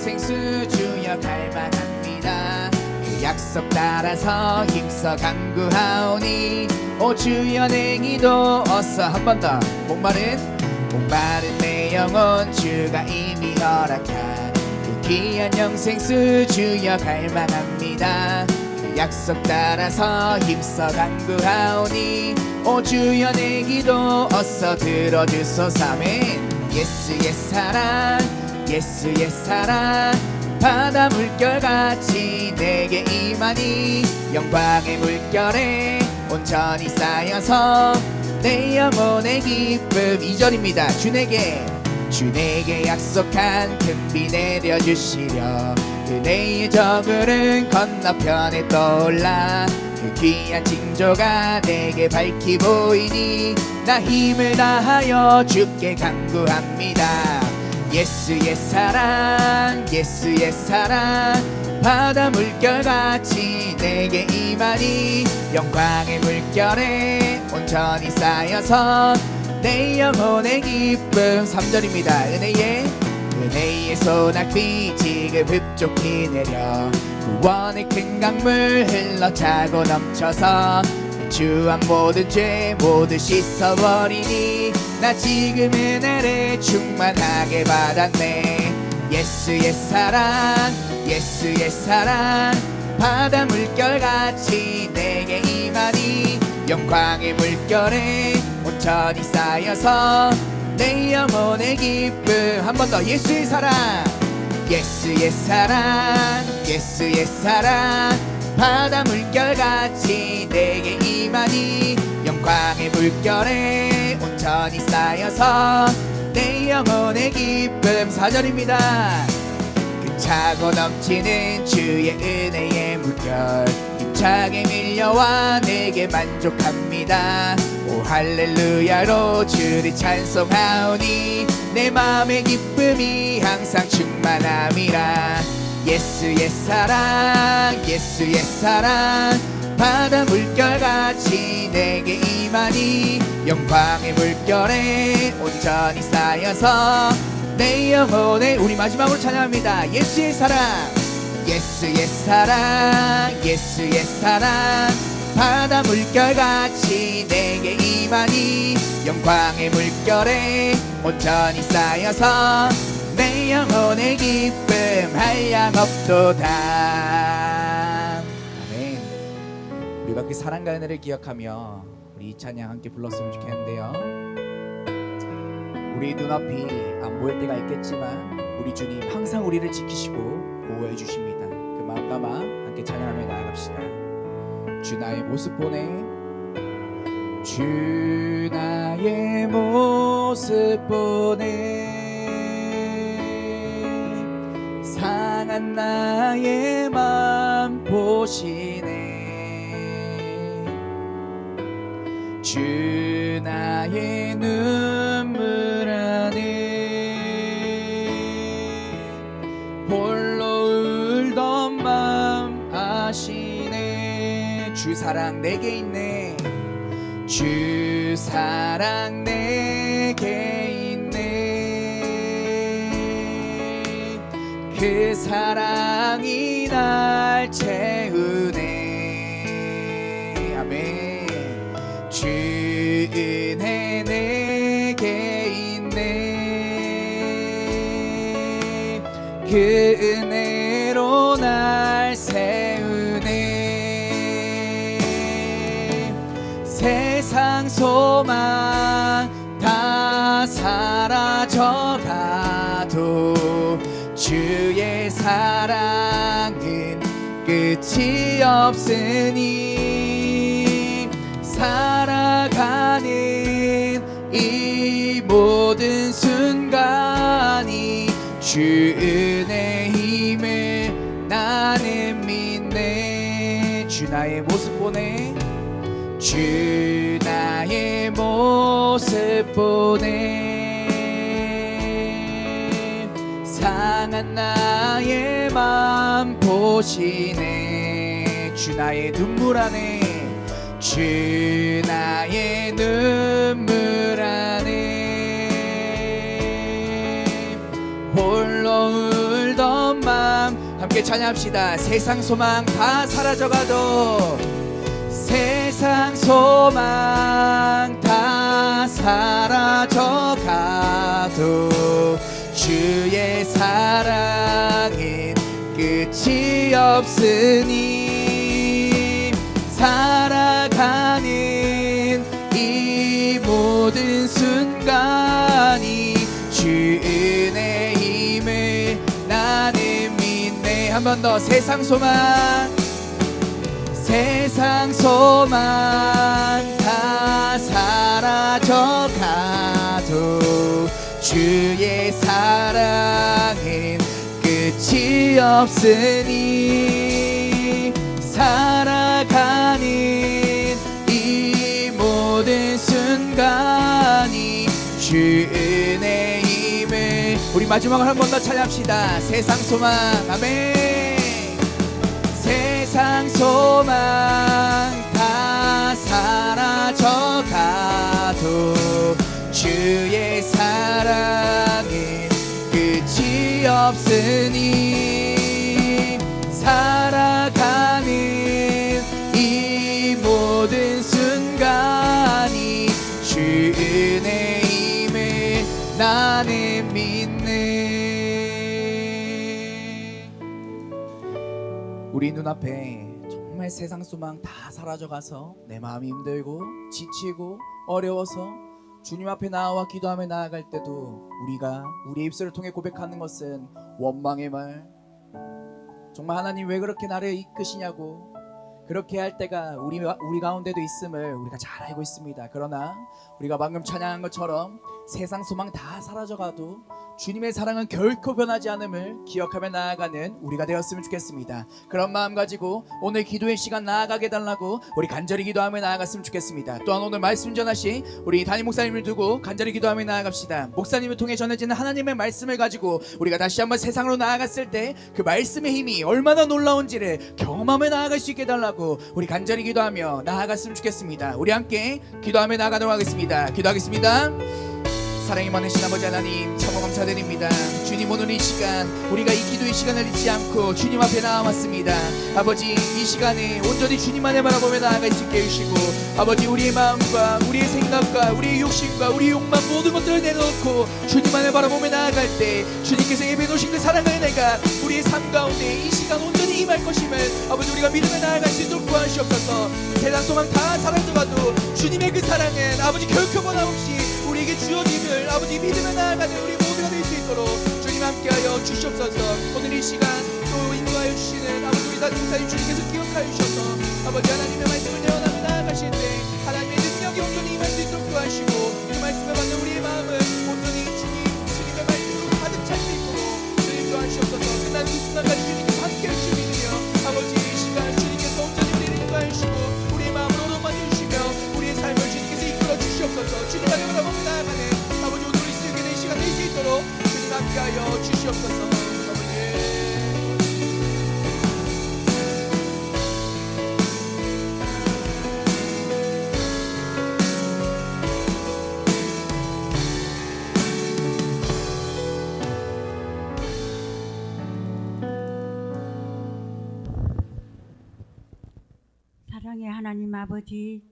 영생수 주여 갈망합니다. 그 약속 따라서 힘써 간구하오니 오 주여 내 기도 어서 한 번 더. 목마른 내 영혼 주가 이미 허락한 그 귀한 영생수 주여 갈망합니다. 그 약속 따라서 힘써 간구하오니 오 주여 내 기도 어서 들어주소서. 아멘. 예수의 사랑 예수의 사랑 바다 물결같이 내게 임하니 영광의 물결에 온전히 쌓여서 내 영혼의 기쁨. 2절입니다. 주에게 약속한 금비 내려주시려 은혜의 저물은 건너편에 떠올라 그 귀한 징조가 내게 밝히 보이니 나 힘을 다하여 주께 간구합니다. 예수의 사랑 예수의 사랑 바다 물결같이 내게 임하니 영광의 물결에 온전히 쌓여서 내 영혼의 기쁨. 3절입니다. 은혜의 소낙비 지금 흡족히 내려 구원의 큰 강물 흘러차고 넘쳐서 주한 모든 죄 모두 씻어버리니 나 지금 은혜를 충만하게 받았네. 예수의 사랑 예수의 사랑 바다 물결같이 내게 임하니 영광의 물결에 온전히 쌓여서 내 영혼의 기쁨. 한 번 더. 예수의 사랑 예수의 사랑 예수의 사랑 바다 물결같이 내게 임하니 영광의 물결에 온전히 쌓여서 내 영혼의 기쁨. 4절입니다. 그 차고 넘치는 주의 은혜의 물결 힘차게 밀려와 내게 만족합니다. 오 할렐루야로 주를 찬송하오니 내 마음의 기쁨이 항상 충만함이라. 예수의 사랑 예수의 사랑 바다 물결같이 내게 임하니 영광의 물결에 온전히 쌓여서 내 영혼에. 우리 마지막으로 찬양합니다. 예수의 사랑 예수의 사랑 예수의 사랑 바다 물결같이 내게 임하니 영광의 물결에 온전히 쌓여서 내 영혼의 기쁨 한량없도다. 아멘. 우리가 그 사랑과 은혜를 기억하며 우리 이 찬양 함께 불렀으면 좋겠는데요. 우리 눈앞이 안 보일 때가 있겠지만 우리 주님 항상 우리를 지키시고 보호해 주십니다. 그 마음 담아 함께 찬양하며 나아갑시다. 주 나의 모습 보네 주 나의 모습 보네 상한 나의 맘 보시네 주 나의 눈물 안에 홀로 울던 맘 아시네 주 사랑 내게 있네 주 사랑 내게 있네 그 사랑이 날 채우네 아멘 주 은혜 내게 있네 그 은혜로 날 세우네 세상 소망 다 사라져가도 주의 사랑은 끝이 없으니 살아가는 이 모든 순간이 주 은혜 힘을 나는 믿네 주 나의 모습 보네 주 나의 모습 보네 상한 나의 맘 보시네 주 나의 눈물 안에 주 나의 눈물 안에 홀로 울던 함께 찬양합시다. 세상 소망 다 사라져가도, 세상 소망 다 사라져가도 주의 사랑은 끝이 없으니, 살아가는 이 모든 순간이 주 은혜임을 나는 믿네. 한 번 더. 세상 소망, 세상 소망 다 사라져가도 주의 사랑은 끝이 없으니, 살아가는 이 모든 순간이 주 은혜임을. 우리 마지막으로 한 번 더 찬양합시다. 세상 소망. 아멘. 세상 소망 다 사라져가도 주의 사랑은 끝이 없으니, 살아가는 이 모든 순간이 주 은혜임을 나는 믿네. 우리 눈앞에 정말 세상 소망 다 사라져가서 내 마음이 힘들고 지치고 어려워서 주님 앞에 나와 기도하며 나아갈 때도 우리가 우리의 입술을 통해 고백하는 것은 원망의 말, 정말 하나님 왜 그렇게 나를 이끄시냐고 그렇게 할 때가 우리 가운데도 있음을 우리가 잘 알고 있습니다. 그러나 우리가 방금 찬양한 것처럼 세상 소망 다 사라져가도 주님의 사랑은 결코 변하지 않음을 기억하며 나아가는 우리가 되었으면 좋겠습니다. 그런 마음 가지고 오늘 기도의 시간 나아가게 달라고 우리 간절히 기도하며 나아갔으면 좋겠습니다. 또한 오늘 말씀 전하신 우리 담임 목사님을 두고 간절히 기도하며 나아갑시다. 목사님을 통해 전해지는 하나님의 말씀을 가지고 우리가 다시 한번 세상으로 나아갔을 때 그 말씀의 힘이 얼마나 놀라운지를 경험하며 나아갈 수 있게 달라고 우리 간절히 기도하며 나아갔으면 좋겠습니다. 우리 함께 기도하며 나아가도록 하겠습니다. 기도하겠습니다. 사랑이 많으신 아버지 하나님, 참 감사드립니다. 주님, 오늘 이 시간 우리가 이 기도의 시간을 잊지 않고 주님 앞에 나와왔습니다. 아버지, 이 시간에 온전히 주님만을 바라보며 나아갈 수 있게 해주시고, 아버지, 우리의 마음과 우리의 생각과 우리의 욕심과 우리의 욕망 모든 것들을 내놓고 주님만을 바라보며 나아갈 때 주님께서 예배 놓으신 그 사랑의 은혜가 우리의 삶 가운데 이 시간 온전히 임할 것임을 아버지 우리가 믿으며 나아갈 수 있도록 도와주시옵소서. 세상 소망 다 사라져가도 주님의 그 사랑은 아버지 결코 변함없이 우리에게 주어짐을 아버지 믿으며 나아가는 우리 모두가 될 수 있도록 주님 함께하여 주시옵소서. 오늘 이 시간 또 인도하여 주시는 아버지 우리 단독사님 주님께서 기억하여 주셔서 아버지 하나님의 말씀을 내어나며 나아가실 때 하나님의 능력이 온전히 임할 수 있도록 도와주시고, 그 말씀을 받는 우리의 마음을 온전히 주님의 말씀으로 가득 찰 수 있도록 주님 도와주시옵소서. 끝나는 그 순간까지 주님께서 함께해 주시며 믿으며 아버지 이 시간 주님께서 온전히 우리를 인도하여 주시고 우리의 마음을 오롯만 해주시며 우리의 삶을 주님께서 이끌어 주시옵소서. 주님 안에 바라보며 나아가는 아버지 오늘 우리 쓰게 된 시간 될 수 있도록 주님 함께하여 주시옵소서. 사랑의 하나님 아버지,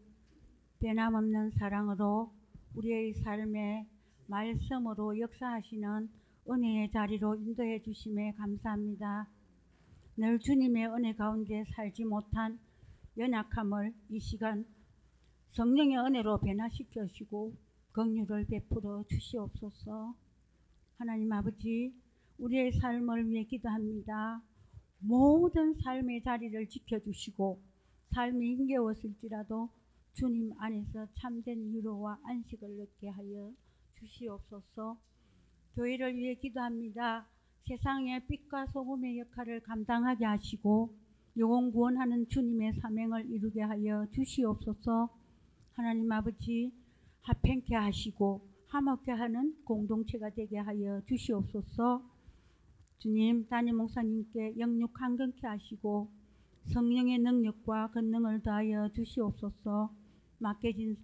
변함없는 사랑으로 우리의 삶에 말씀으로 역사하시는 은혜의 자리로 인도해 주심에 감사합니다. 늘 주님의 은혜 가운데 살지 못한 연약함을 이 시간 성령의 은혜로 변화시켜 주시고 긍휼을 베풀어 주시옵소서. 하나님 아버지, 우리의 삶을 위해 기도합니다. 모든 삶의 자리를 지켜주시고 삶이 힘겨웠을지라도 주님 안에서 참된 위로와 안식을 얻게 하여 주시옵소서. 교회를 위해 기도합니다. 세상의 빛과 소금의 역할을 감당하게 하시고 영혼 구원하는 주님의 사명을 이루게 하여 주시옵소서. 하나님 아버지, 합행케 하시고 화목케 하는 공동체가 되게 하여 주시옵소서. 주님, 담임 목사님께 영육 강건케 하시고 성령의 능력과 권능을 더하여 주시옵소서. 맡겨진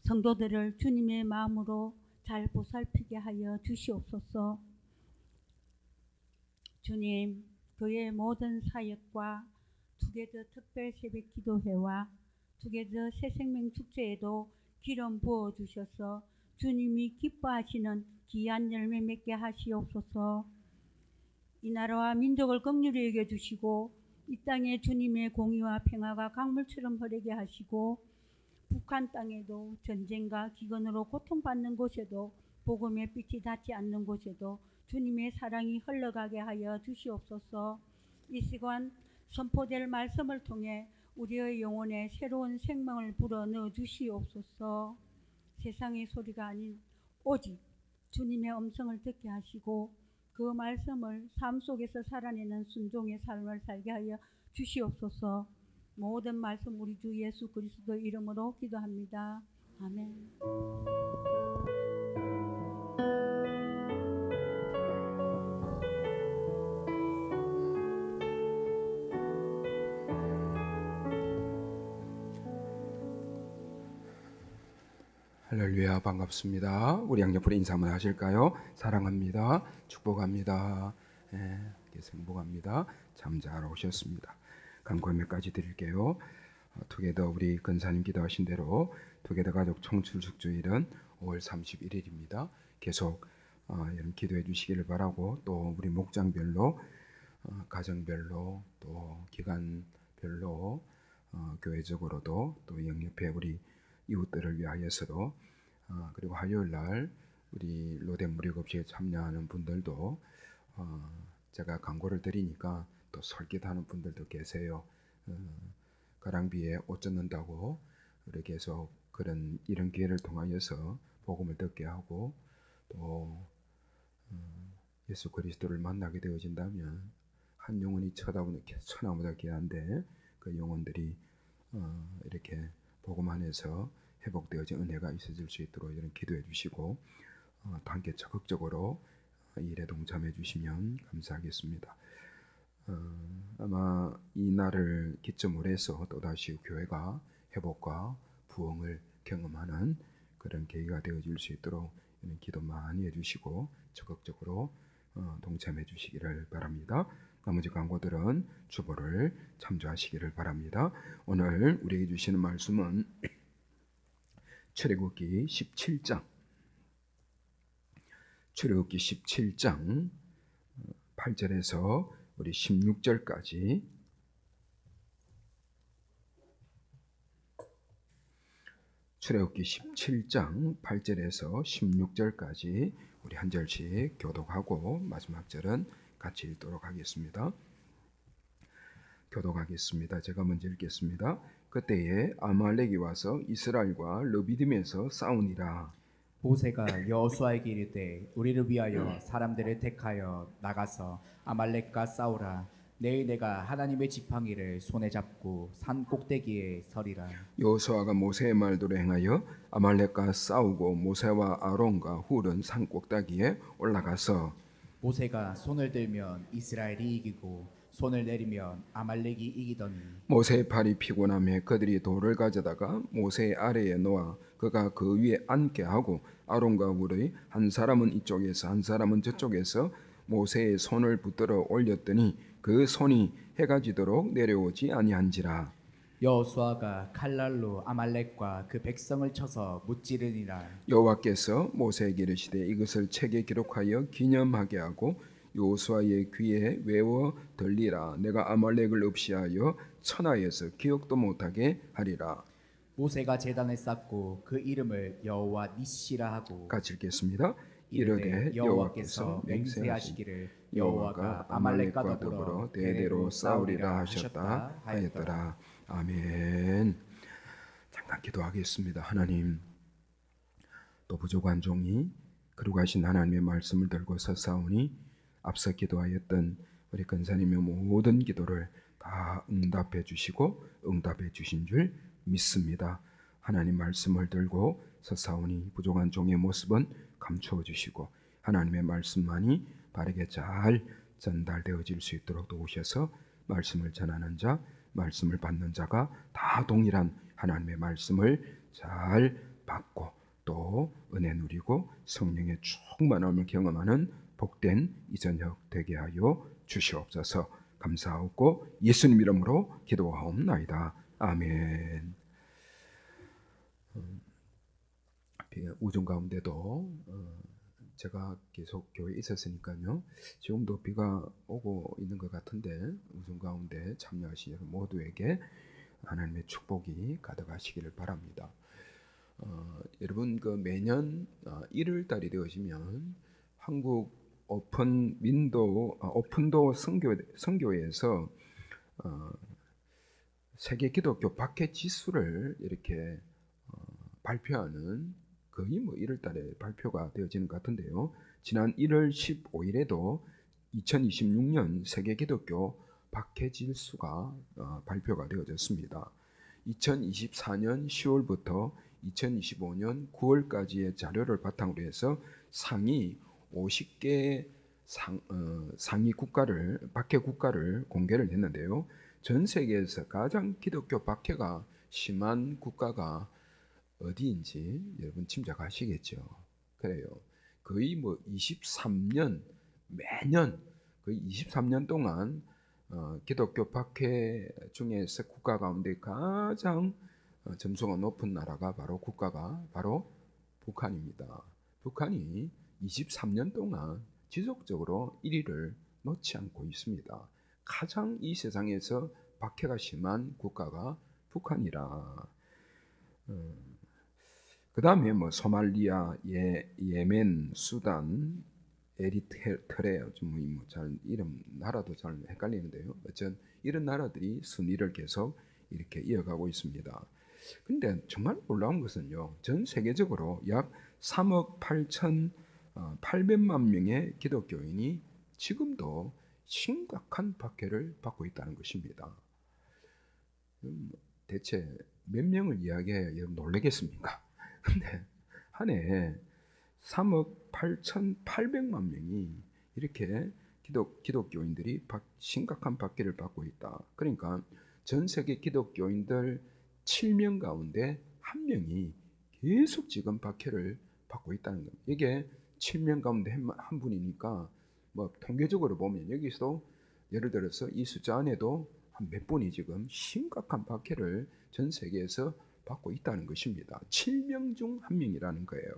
성도들을 주님의 마음으로 잘 보살피게 하여 주시옵소서. 주님, 그의 모든 사역과 두개더 특별 새벽 기도회와 두개더 새생명 축제에도 기름 부어 주셔서 주님이 기뻐하시는 귀한 열매 맺게 하시옵소서. 이 나라와 민족을 긍휼히 여겨 주시고 이 땅에 주님의 공의와 평화가 강물처럼 흐르게 하시고 북한 땅에도 전쟁과 기근으로 고통받는 곳에도 복음의 빛이 닿지 않는 곳에도 주님의 사랑이 흘러가게 하여 주시옵소서. 이 시간 선포될 말씀을 통해 우리의 영혼에 새로운 생명을 불어넣어 주시옵소서. 세상의 소리가 아닌 오직 주님의 음성을 듣게 하시고 그 말씀을 삶 속에서 살아내는 순종의 삶을 살게 하여 주시옵소서. 모든 말씀 우리 주 예수 그리스도 이름으로 기도합니다. 아멘. 할렐루야, 반갑습니다. 우리 양옆으로 인사 한번 하실까요? 사랑합니다. 축복합니다. 행복합니다. 참 잘 오셨습니다. 간구 몇 가지 드릴게요. 투게더 우리 근사님 기도하신 대로 투게더 가족 청출축주일은 5월 31일입니다. 계속 여러분 기도해 주시기를 바라고, 또 우리 목장별로 가정별로 또 기관별로 교회적으로도 또 영옆에 우리 이웃들을 위하여서도 그리고 화요일날 우리 로덴 무료급식에 참여하는 분들도 제가 광고를 드리니까 또 설계하는 분들도 계세요. 가랑비에 옷 젖는다고 우리 계속 이런 기회를 통하여서 복음을 듣게 하고 또 예수 그리스도를 만나게 되어진다면 한 영혼이 쳐다보는 천하보다 귀한데 그 영혼들이 이렇게 복음 안에서 회복되어진 은혜가 있어질 수 있도록 이런 기도해 주시고 함께 적극적으로 이 일에 동참해 주시면 감사하겠습니다. 아마 이 날을 기점으로 해서 또다시 교회가 회복과 부흥을 경험하는 그런 계기가 되어질 수 있도록 이런 기도 많이 해주시고 적극적으로 동참해 주시기를 바랍니다. 나머지 광고들은 주보를 참조하시기를 바랍니다. 오늘 우리에게 주시는 말씀은 출애굽기 17장 8절에서 우리 16절까지 출애굽기 17장 8절에서 16절까지 우리 한 절씩 교독하고 마지막 절은 같이 읽도록 하겠습니다. 교독하겠습니다. 제가 먼저 읽겠습니다. 그때에 아말렉이 와서 이스라엘과 르비딤에서 싸우니라. 모세가 여호수아에게 이르되 우리를 위하여 사람들을 택하여 나가서 아말렉과 싸우라. 내일 내가 하나님의 지팡이를 손에 잡고 산 꼭대기에 서리라. 여호수아가 모세의 말대로 행하여 아말렉과 싸우고 모세와 아론과 훌은 산 꼭대기에 올라가서 모세가 손을 들면 이스라엘이 이기고 손을 내리면 아말렉이 이기더니 모세의 팔이 피곤하며 그들이 돌을 가져다가 모세의 아래에 놓아 그가 그 위에 앉게 하고 아론과 훌의 한 사람은 이쪽에서 한 사람은 저쪽에서 모세의 손을 붙들어 올렸더니 그 손이 해가 지도록 내려오지 아니한지라. 여호수아가 칼날로 아말렉과 그 백성을 쳐서 무찌르니라. 여호와께서 모세에게 이르시되 이것을 책에 기록하여 기념하게 하고 여호수아의 귀에 외워 들리라. 내가 아말렉을 없이하여 천하에서 기억도 못하게 하리라. 모세가 제단을 쌓고 그 이름을 여호와 니시라 하고 같이 읽겠습니다. 이르되 여호와께서 맹세하시기를 여호와가 아말렉과 더불어 대대로 싸우리라 하셨다 하였더라. 아멘. 잠깐 기도하겠습니다. 하나님, 또 부족한 종이 거룩하신 하나님의 말씀을 들고 서사오니 앞서 기도하였던 우리 근사님의 모든 기도를 다 응답해 주시고 응답해 주신 줄 믿습니다. 하나님 말씀을 들고 서사오니 부족한 종의 모습은 감추어 주시고 하나님의 말씀만이 바르게 잘 전달되어질 수 있도록 도우셔서 말씀을 전하는 자, 말씀을 받는 자가 다 동일한 하나님의 말씀을 잘 받고 또 은혜 누리고 성령의 충만함을 경험하는 복된 이 저녁 되게 하여 주시옵소서. 감사하고 예수님 이름으로 기도하옵나이다. 아멘. 우중 가운데도 제가 계속 교회에 있었으니까요. 지금도 비가 오고 있는 것 같은데 우중 가운데 참여하신 여러분 모두에게 하나님의 축복이 가득하시기를 바랍니다. 여러분 그 매년 1월 달이 되어지면 한국 오픈도 선교회에서 세계 기독교 박해 지수를 이렇게 발표하는 거의 1월 달에 발표가 되어지는 것 같은데요. 지난 1월 15일에도 2026년 세계 기독교 박해 지수가 발표가 되어졌습니다. 2024년 10월부터 2025년 9월까지의 자료를 바탕으로 해서 상위 50개 상위 국가를 박해 국가를 공개를 했는데요. 전 세계에서 가장 기독교 박해가 심한 국가가 어디인지 여러분 짐작하시겠죠. 그래요. 거의 23년 매년 거의 23년 동안 기독교 박해 중에서 국가 가운데 가장 점수가 높은 나라가 국가가 바로 북한입니다. 북한이 23년 동안 지속적으로 1위를 놓지 않고 있습니다. 가장 이 세상에서 박해가 심한 국가가 북한이라. 그 다음에 소말리아, 예멘, 수단, 에리트레아, 잘 이름 나라도 잘 헷갈리는데요. 어쨌든 이런 나라들이 순위를 계속 이렇게 이어가고 있습니다. 근데 정말 놀라운 것은요, 전 세계적으로 약 3억 8,800만 명의 기독교인이 지금도 심각한 박해를 받고 있다는 것입니다. 대체 몇 명을 이야기해야 여러분 놀라겠습니까? 근데 한 해 3억 8,800만 명이 이렇게 기독교인들이 심각한 박해를 받고 있다. 그러니까 전 세계 기독교인들 7명 가운데 1명이 계속 지금 박해를 받고 있다는 겁니다. 이게 7명 가운데 한 분이니까 통계적으로 보면 여기서 예를 들어서 이 숫자 안에도 한 몇 분이 지금 심각한 박해를 전 세계에서 받고 있다는 것입니다. 7명 중 1명이라는 거예요.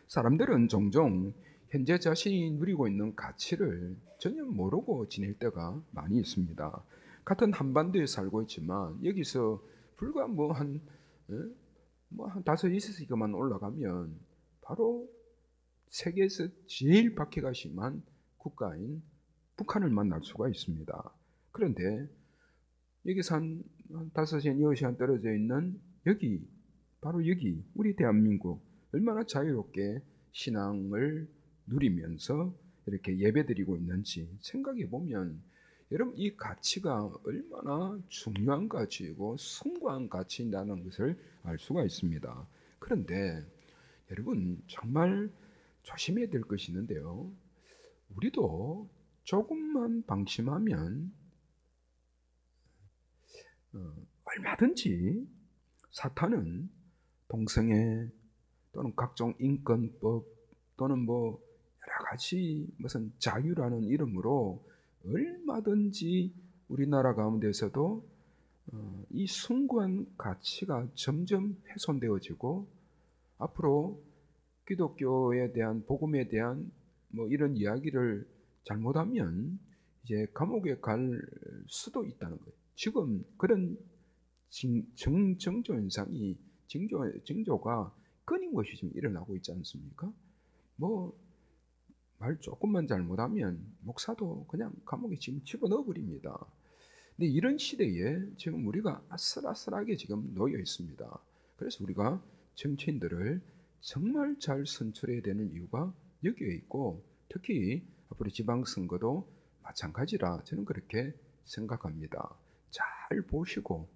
사람들은 종종 현재 자신이 누리고 있는 가치를 전혀 모르고 지낼 때가 많이 있습니다. 같은 한반도에 살고 있지만 여기서 불과 한 5~6시간만 올라가면 바로 세계에서 제일 박해가 심한 국가인 북한을 만날 수가 있습니다. 그런데 여기서 한 5시간, 6시간 떨어져 있는 바로 여기 우리 대한민국 얼마나 자유롭게 신앙을 누리면서 이렇게 예배드리고 있는지 생각해 보면 여러분 이 가치가 얼마나 중요한 가치이고 숭고한 가치라는 것을 알 수가 있습니다. 그런데 여러분 정말 조심해야 될 것이 있는데요. 우리도 조금만 방심하면 얼마든지 사탄은 동성애 또는 각종 인권법 또는 여러 가지 무슨 자유라는 이름으로 얼마든지 우리나라 가운데서도 이 숭고한 가치가 점점 훼손되어지고 앞으로 기독교에 대한 복음에 대한 이런 이야기를 잘못하면 이제 감옥에 갈 수도 있다는 거예요. 지금 그런 정조 현상이 징조가 끊임없이 지금 일어나고 있지 않습니까? 말 조금만 잘못하면 목사도 그냥 감옥에 지금 집어넣어 버립니다. 근데 이런 시대에 지금 우리가 아슬아슬하게 지금 놓여 있습니다. 그래서 우리가 정치인들을 정말 잘 선출해야 되는 이유가 여기에 있고 특히 앞으로 지방선거도 마찬가지라 저는 그렇게 생각합니다. 잘 보시고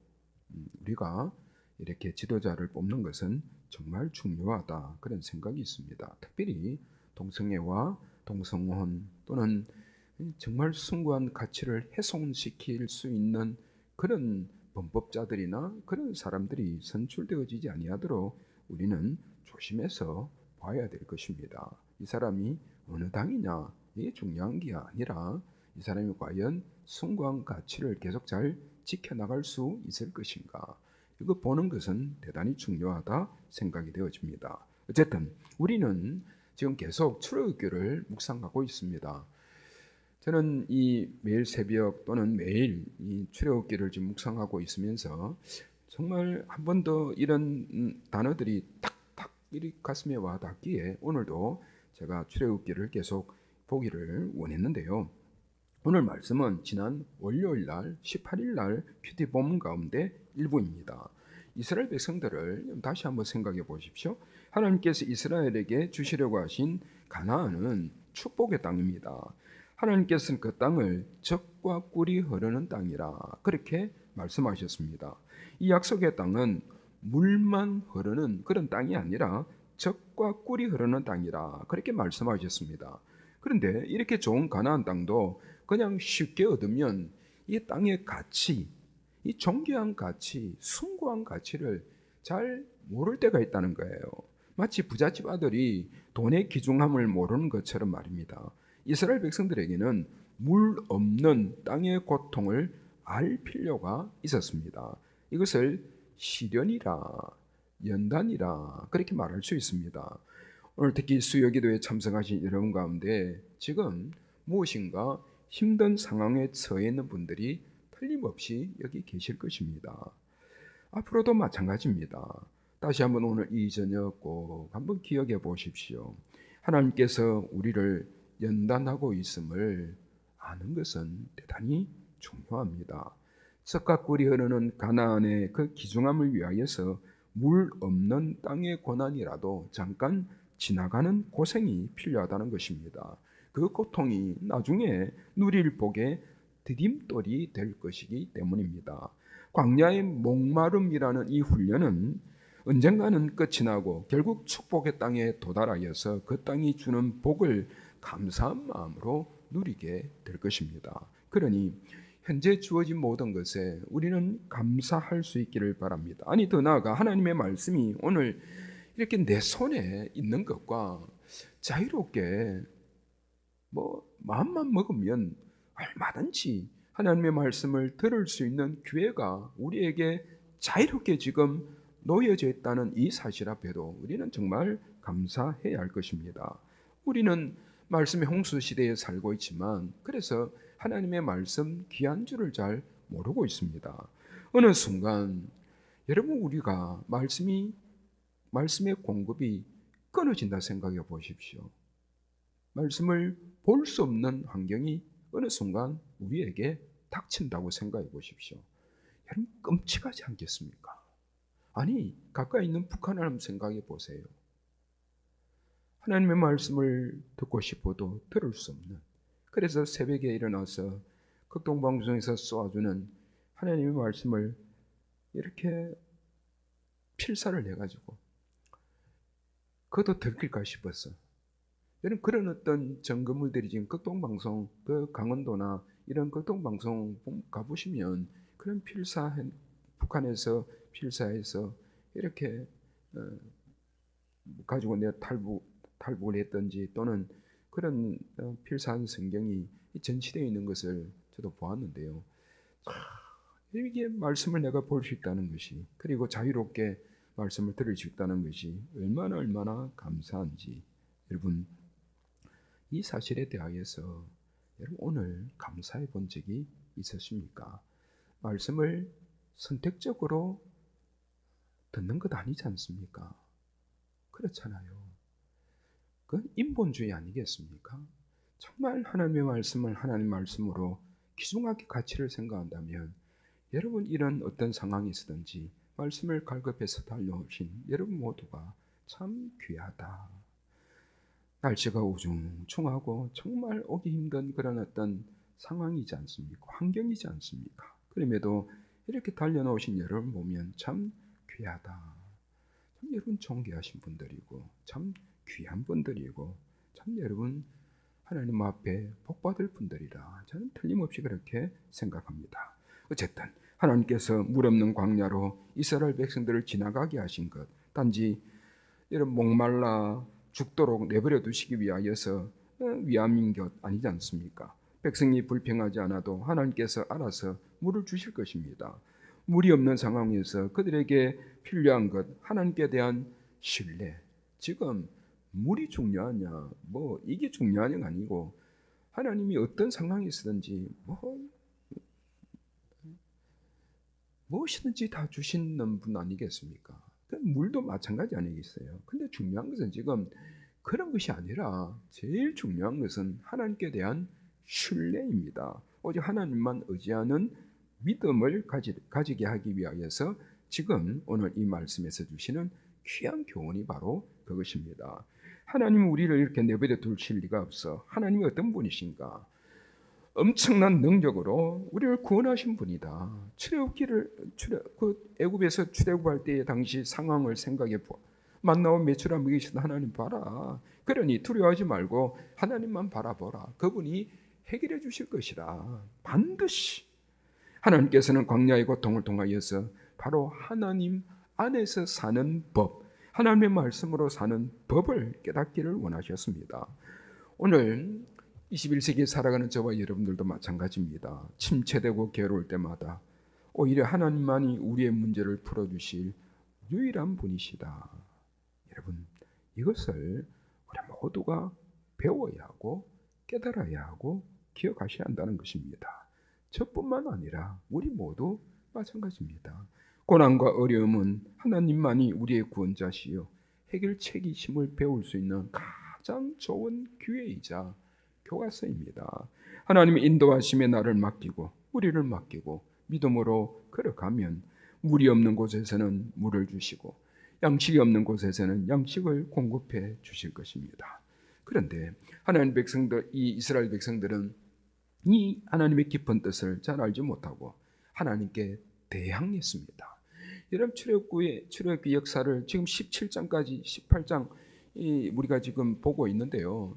우리가 이렇게 지도자를 뽑는 것은 정말 중요하다 그런 생각이 있습니다. 특별히 동성애와 동성혼 또는 정말 숭고한 가치를 훼손시킬 수 있는 그런 범법자들이나 그런 사람들이 선출되어지지 아니하도록 우리는 조심해서 봐야 될 것입니다. 이 사람이 어느 당이냐 이게 중요한 게 아니라 이 사람이 과연 숭고한 가치를 계속 잘 지켜나갈 수 있을 것인가? 이거 보는 것은 대단히 중요하다 생각이 되어집니다. 어쨌든 우리는 지금 계속 출애굽기를 묵상하고 있습니다. 저는 이 매일 새벽 또는 매일 이 출애굽기를 지금 묵상하고 있으면서 정말 한 번 더 이런 단어들이 탁탁 이리 가슴에 와 닿기에 오늘도 제가 출애굽기를 계속 보기를 원했는데요. 오늘 말씀은 지난 월요일 날 18일 날 큐티 본문 가운데 일부입니다. 이스라엘 백성들을 다시 한번 생각해 보십시오. 하나님께서 이스라엘에게 주시려고 하신 가나안은 축복의 땅입니다. 하나님께서는 그 땅을 젖과 꿀이 흐르는 땅이라 그렇게 말씀하셨습니다. 이 약속의 땅은 물만 흐르는 그런 땅이 아니라 젖과 꿀이 흐르는 땅이라 그렇게 말씀하셨습니다. 그런데 이렇게 좋은 가나안 땅도 그냥 쉽게 얻으면 이 땅의 가치, 이 존귀한 가치, 숭고한 가치를 잘 모를 때가 있다는 거예요. 마치 부잣집 아들이 돈의 귀중함을 모르는 것처럼 말입니다. 이스라엘 백성들에게는 물 없는 땅의 고통을 알 필요가 있었습니다. 이것을 시련이라, 연단이라 그렇게 말할 수 있습니다. 오늘 특히 수요기도에 참석하신 여러분 가운데 지금 무엇인가 힘든 상황에 처해 있는 분들이 틀림없이 여기 계실 것입니다. 앞으로도 마찬가지입니다. 다시 한번 오늘 이 저녁 꼭 한번 기억해 보십시오. 하나님께서 우리를 연단하고 있음을 아는 것은 대단히 중요합니다. 썩과 꿀이 흐르는 가나안의 그 귀중함을 위하여서 물 없는 땅의 고난이라도 잠깐 지나가는 고생이 필요하다는 것입니다. 그 고통이 나중에 누릴 복의 디딤돌이 될 것이기 때문입니다. 광야의 목마름이라는 이 훈련은 언젠가는 끝이 나고 결국 축복의 땅에 도달하여서 그 땅이 주는 복을 감사한 마음으로 누리게 될 것입니다. 그러니 현재 주어진 모든 것에 우리는 감사할 수 있기를 바랍니다. 아니 더 나아가 하나님의 말씀이 오늘 이렇게 내 손에 있는 것과 자유롭게 마음만 먹으면 얼마든지 하나님의 말씀을 들을 수 있는 기회가 우리에게 자유롭게 지금 놓여져 있다는 이 사실 앞에도 우리는 정말 감사해야 할 것입니다. 우리는 말씀의 홍수 시대에 살고 있지만 그래서 하나님의 말씀 귀한 줄을 잘 모르고 있습니다. 어느 순간 여러분 우리가 말씀의 공급이 끊어진다 생각해 보십시오. 말씀을 볼 수 없는 환경이 어느 순간 우리에게 닥친다고 생각해 보십시오. 여러분 끔찍하지 않겠습니까? 아니 가까이 있는 북한을 한번 생각해 보세요. 하나님의 말씀을 듣고 싶어도 들을 수 없는, 그래서 새벽에 일어나서 극동방송에서 쏘아주는 하나님의 말씀을 이렇게 필사를 해가지고 그것도 들킬까 싶었어. 여러분 그런 어떤 점검물들이 지금 극동방송 그 강원도나 이런 극동방송 가보시면 그런 북한에서 필사해서 이렇게 가지고 내가 탈북을 했던지 또는 그런 필사한 성경이 전시되어 있는 것을 저도 보았는데요. 이게 말씀을 내가 볼 수 있다는 것이, 그리고 자유롭게 말씀을 들을 수 있다는 것이 얼마나 감사한지, 여러분 이 사실에 대하여서 여러분 오늘 감사해 본 적이 있으십니까? 말씀을 선택적으로 듣는 것 아니지 않습니까? 그렇잖아요. 그건 인본주의 아니겠습니까? 정말 하나님의 말씀을 하나님 말씀으로 귀중하게 가치를 생각한다면 여러분 이런 어떤 상황이 있든지 말씀을 갈급해서 달려오신 여러분 모두가 참 귀하다. 날씨가 우중충하고 정말 오기 힘든 그런 어떤 상황이지 않습니까? 환경이지 않습니까? 그럼에도 이렇게 달려오신 여러분 보면 참 귀하다. 참 여러분 존귀하신 분들이고 참 귀한 분들이고 참 여러분 하나님 앞에 복받을 분들이라 저는 틀림없이 그렇게 생각합니다. 어쨌든 하나님께서 물 없는 광야로 이스라엘 백성들을 지나가게 하신 것, 단지 이런 목말라 죽도록 내버려 두시기 위하여서 위함인 것 아니지 않습니까? 백성이 불평하지 않아도 하나님께서 알아서 물을 주실 것입니다. 물이 없는 상황에서 그들에게 필요한 것, 하나님께 대한 신뢰. 지금 물이 중요하냐, 뭐 이게 중요하냐가 아니고 하나님이 어떤 상황이 있든지 무엇이든지 다 주시는 분 아니겠습니까? 물도 마찬가지 아니겠어요? 근데 중요한 것은 지금 그런 것이 아니라 제일 중요한 것은 하나님께 대한 신뢰입니다. 오직 하나님만 의지하는 믿음을 가지게 하기 위하여서 지금 오늘 이 말씀에서 주시는 귀한 교훈이 바로 그것입니다. 하나님은 우리를 이렇게 내버려 두실 리가 없어. 하나님이 어떤 분이신가? 엄청난 능력으로 우리를 구원하신 분이다. 애굽에서 출애굽할 때의 당시 상황을 생각해 보. 만나온 메추라 먹이시던 하나님 봐라. 그러니 두려워하지 말고 하나님만 바라보라. 그분이 해결해 주실 것이라. 반드시 하나님께서는 광야의 고통을 통하여서 바로 하나님 안에서 사는 법, 하나님의 말씀으로 사는 법을 깨닫기를 원하셨습니다. 오늘 21세기에 살아가는 저와 여러분들도 마찬가지입니다. 침체되고 괴로울 때마다 오히려 하나님만이 우리의 문제를 풀어주실 유일한 분이시다. 여러분, 이것을 우리 모두가 배워야 하고 깨달아야 하고 기억하셔야 한다는 것입니다. 저뿐만 아니라 우리 모두 마찬가지입니다. 고난과 어려움은 하나님만이 우리의 구원자시요 해결책이심을 배울 수 있는 가장 좋은 기회이자 교과서입니다. 하나님의 인도하심에 나를 맡기고 우리를 맡기고 믿음으로 걸어가면 물이 없는 곳에서는 물을 주시고 양식이 없는 곳에서는 양식을 공급해 주실 것입니다. 그런데 하나님 백성들, 이 이스라엘 백성들은 이 하나님의 깊은 뜻을 잘 알지 못하고 하나님께 대항했습니다. 여러분, 출애굽기 역사를 지금 17장까지 18장 우리가 지금 보고 있는데요.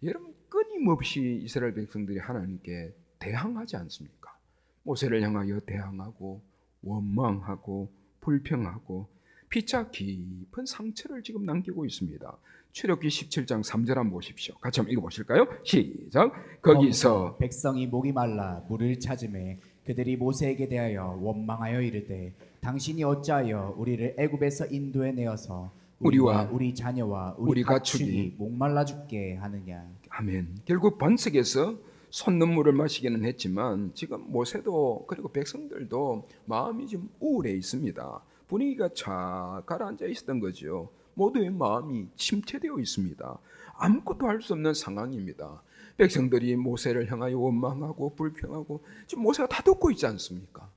여러분, 끊임없이 이스라엘 백성들이 하나님께 대항하지 않습니까? 모세를 향하여 대항하고 원망하고 불평하고 피차 깊은 상처를 지금 남기고 있습니다. 출애굽기 17장 3절 한번 보십시오. 같이 한번 읽어보실까요? 시작. 거기서 백성이 목이 말라 물을 찾음에 그들이 모세에게 대하여 원망하여 이르되 당신이 어찌하여 우리를 애굽에서 인도해 내어서 우리와 우리 자녀와 우리 가축이 목말라 죽게 하느냐. 아멘. 결국 번석에서 솟는물을 마시기는 했지만 지금 모세도 그리고 백성들도 마음이 좀 우울해 있습니다. 분위기가 쫙 가라앉아 있었던 거죠. 모두의 마음이 침체되어 있습니다. 아무것도 할 수 없는 상황입니다. 백성들이 모세를 향하여 원망하고 불평하고 지금 모세가 다 듣고 있지 않습니까?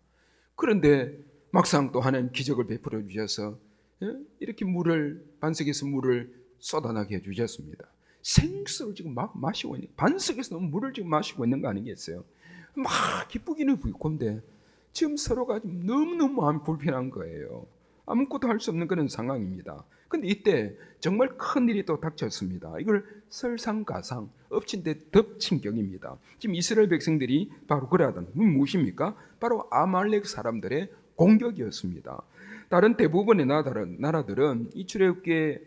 그런데 막상 또 하나님 기적을 베풀어 주셔서 이렇게 반석에서 물을 쏟아나게 해주셨습니다. 생수를 지금 막 마시고 있는, 반석에서 물을 지금 마시고 있는 거 아니겠어요? 막 기쁘기는 부익건데 지금 서로가 지금 너무너무 마음이 불편한 거예요. 아무것도 할 수 없는 그런 상황입니다. 근데 이때 정말 큰 일이 또 닥쳤습니다. 이걸 설상가상, 엎친 데 덮친 격입니다. 지금 이스라엘 백성들이 바로 그러하던 무엇입니까? 바로 아말렉 사람들의 공격이었습니다. 다른 대부분의 나라들은 이 출애굽기의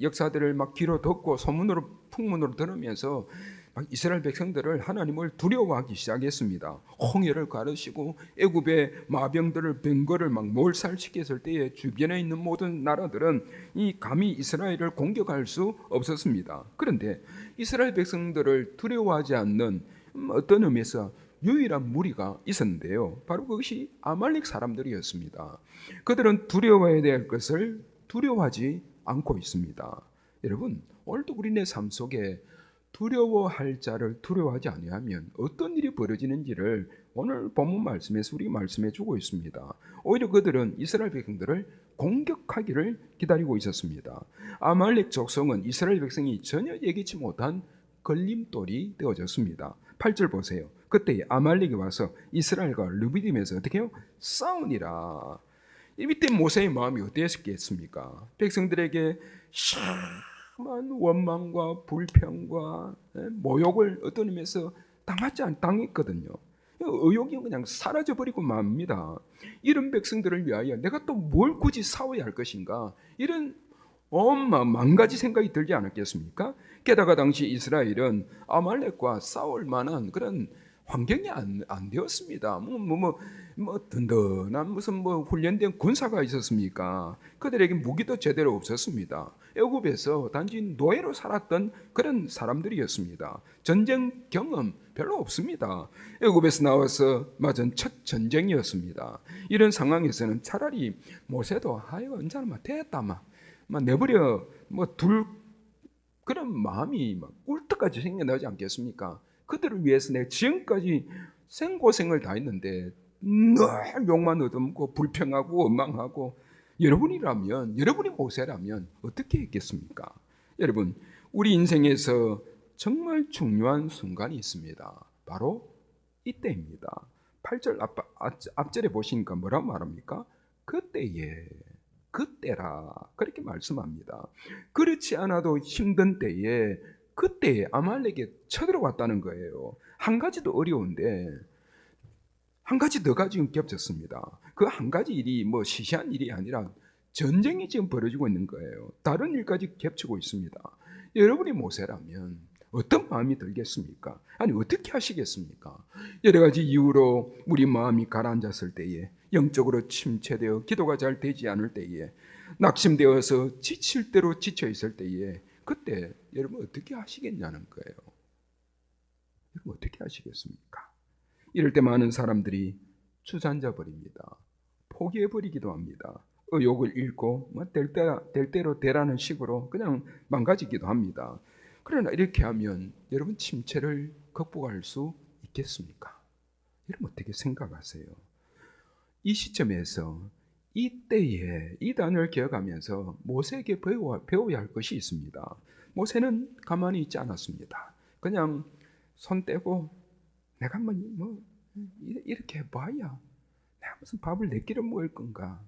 역사들을 막 귀로 듣고 소문으로 풍문으로 들으면서 막 이스라엘 백성들을 하나님을 두려워하기 시작했습니다. 홍해를 가르시고 애굽의 마병들을 병거를 막 몰살시켰을 때에 주변에 있는 모든 나라들은 이 감히 이스라엘을 공격할 수 없었습니다. 그런데 이스라엘 백성들을 두려워하지 않는 어떤 의미에서 유일한 무리가 있었는데요. 바로 그것이 아말렉 사람들이었습니다. 그들은 두려워해야 될 것을 두려워하지 않고 있습니다. 여러분, 오늘도 우리네 삶 속에 두려워할 자를 두려워하지 아니하면 어떤 일이 벌어지는지를 오늘 본문 말씀에서 우리가 말씀해 주고 있습니다. 오히려 그들은 이스라엘 백성들을 공격하기를 기다리고 있었습니다. 아말렉 족속은 이스라엘 백성이 전혀 예기치 못한 걸림돌이 되어졌습니다. 8절 보세요. 그때 아말렉이 와서 이스라엘과 르비딤에서 어떻게 해요? 싸우니라. 이때 모세의 마음이 어땠겠습니까? 백성들에게 심한 원망과 불평과 모욕을 어떤 의미에서 당했거든요. 의욕이 그냥 사라져버리고 맙니다. 이런 백성들을 위하여 내가 또 뭘 굳이 싸워야 할 것인가? 이런 만가지 생각이 들지 않았겠습니까? 게다가 당시 이스라엘은 아말렉과 싸울 만한 그런 환경이 안 되었습니다. 든든한 무슨 훈련된 군사가 있었습니까? 그들에게 무기도 제대로 없었습니다. 애굽에서 단지 노예로 살았던 그런 사람들이었습니다. 전쟁 경험 별로 없습니다. 애굽에서 나와서 맞은 첫 전쟁이었습니다. 이런 상황에서는 차라리 모세도 언제나 됐다 막 내버려 둘 그런 마음이 막 꿀떡같이 생겨나지 않겠습니까? 그들을 위해서 내가 지금까지 생고생을 다 했는데 늘 욕만 얻어먹고 불평하고 원망하고 여러분이 모세라면 어떻게 했겠습니까? 여러분, 우리 인생에서 정말 중요한 순간이 있습니다. 바로 이때입니다. 8절 앞절에 보시니까 뭐라고 말합니까? 그때라 그렇게 말씀합니다. 그렇지 않아도 힘든 때에 그때에 아말렉에 쳐들어왔다는 거예요. 한 가지도 어려운데 한 가지 더가 지금 겹쳤습니다. 그 한 가지 일이 시시한 일이 아니라 전쟁이 지금 벌어지고 있는 거예요. 다른 일까지 겹치고 있습니다. 여러분이 모세라면 어떤 마음이 들겠습니까? 아니 어떻게 하시겠습니까? 여러 가지 이유로 우리 마음이 가라앉았을 때에, 영적으로 침체되어 기도가 잘 되지 않을 때에, 낙심되어서 지칠 대로 지쳐 있을 때에, 그때 여러분 어떻게 하시겠냐는 거예요. 여러분 어떻게 하시겠습니까? 이럴 때 많은 사람들이 주저앉아 버립니다. 포기해 버리기도 합니다. 의욕을 잃고 될 대로 되라는 식으로 그냥 망가지기도 합니다. 그러나 이렇게 하면 여러분 침체를 극복할 수 있겠습니까? 여러분 어떻게 생각하세요? 이 시점에서 이때에 이 단어를 기억하면서 모세에게 배워야 할 것이 있습니다. 모세는 가만히 있지 않았습니다. 그냥 손 떼고 내가 이렇게 해봐야 내가 무슨 밥을 4끼를 먹을 건가?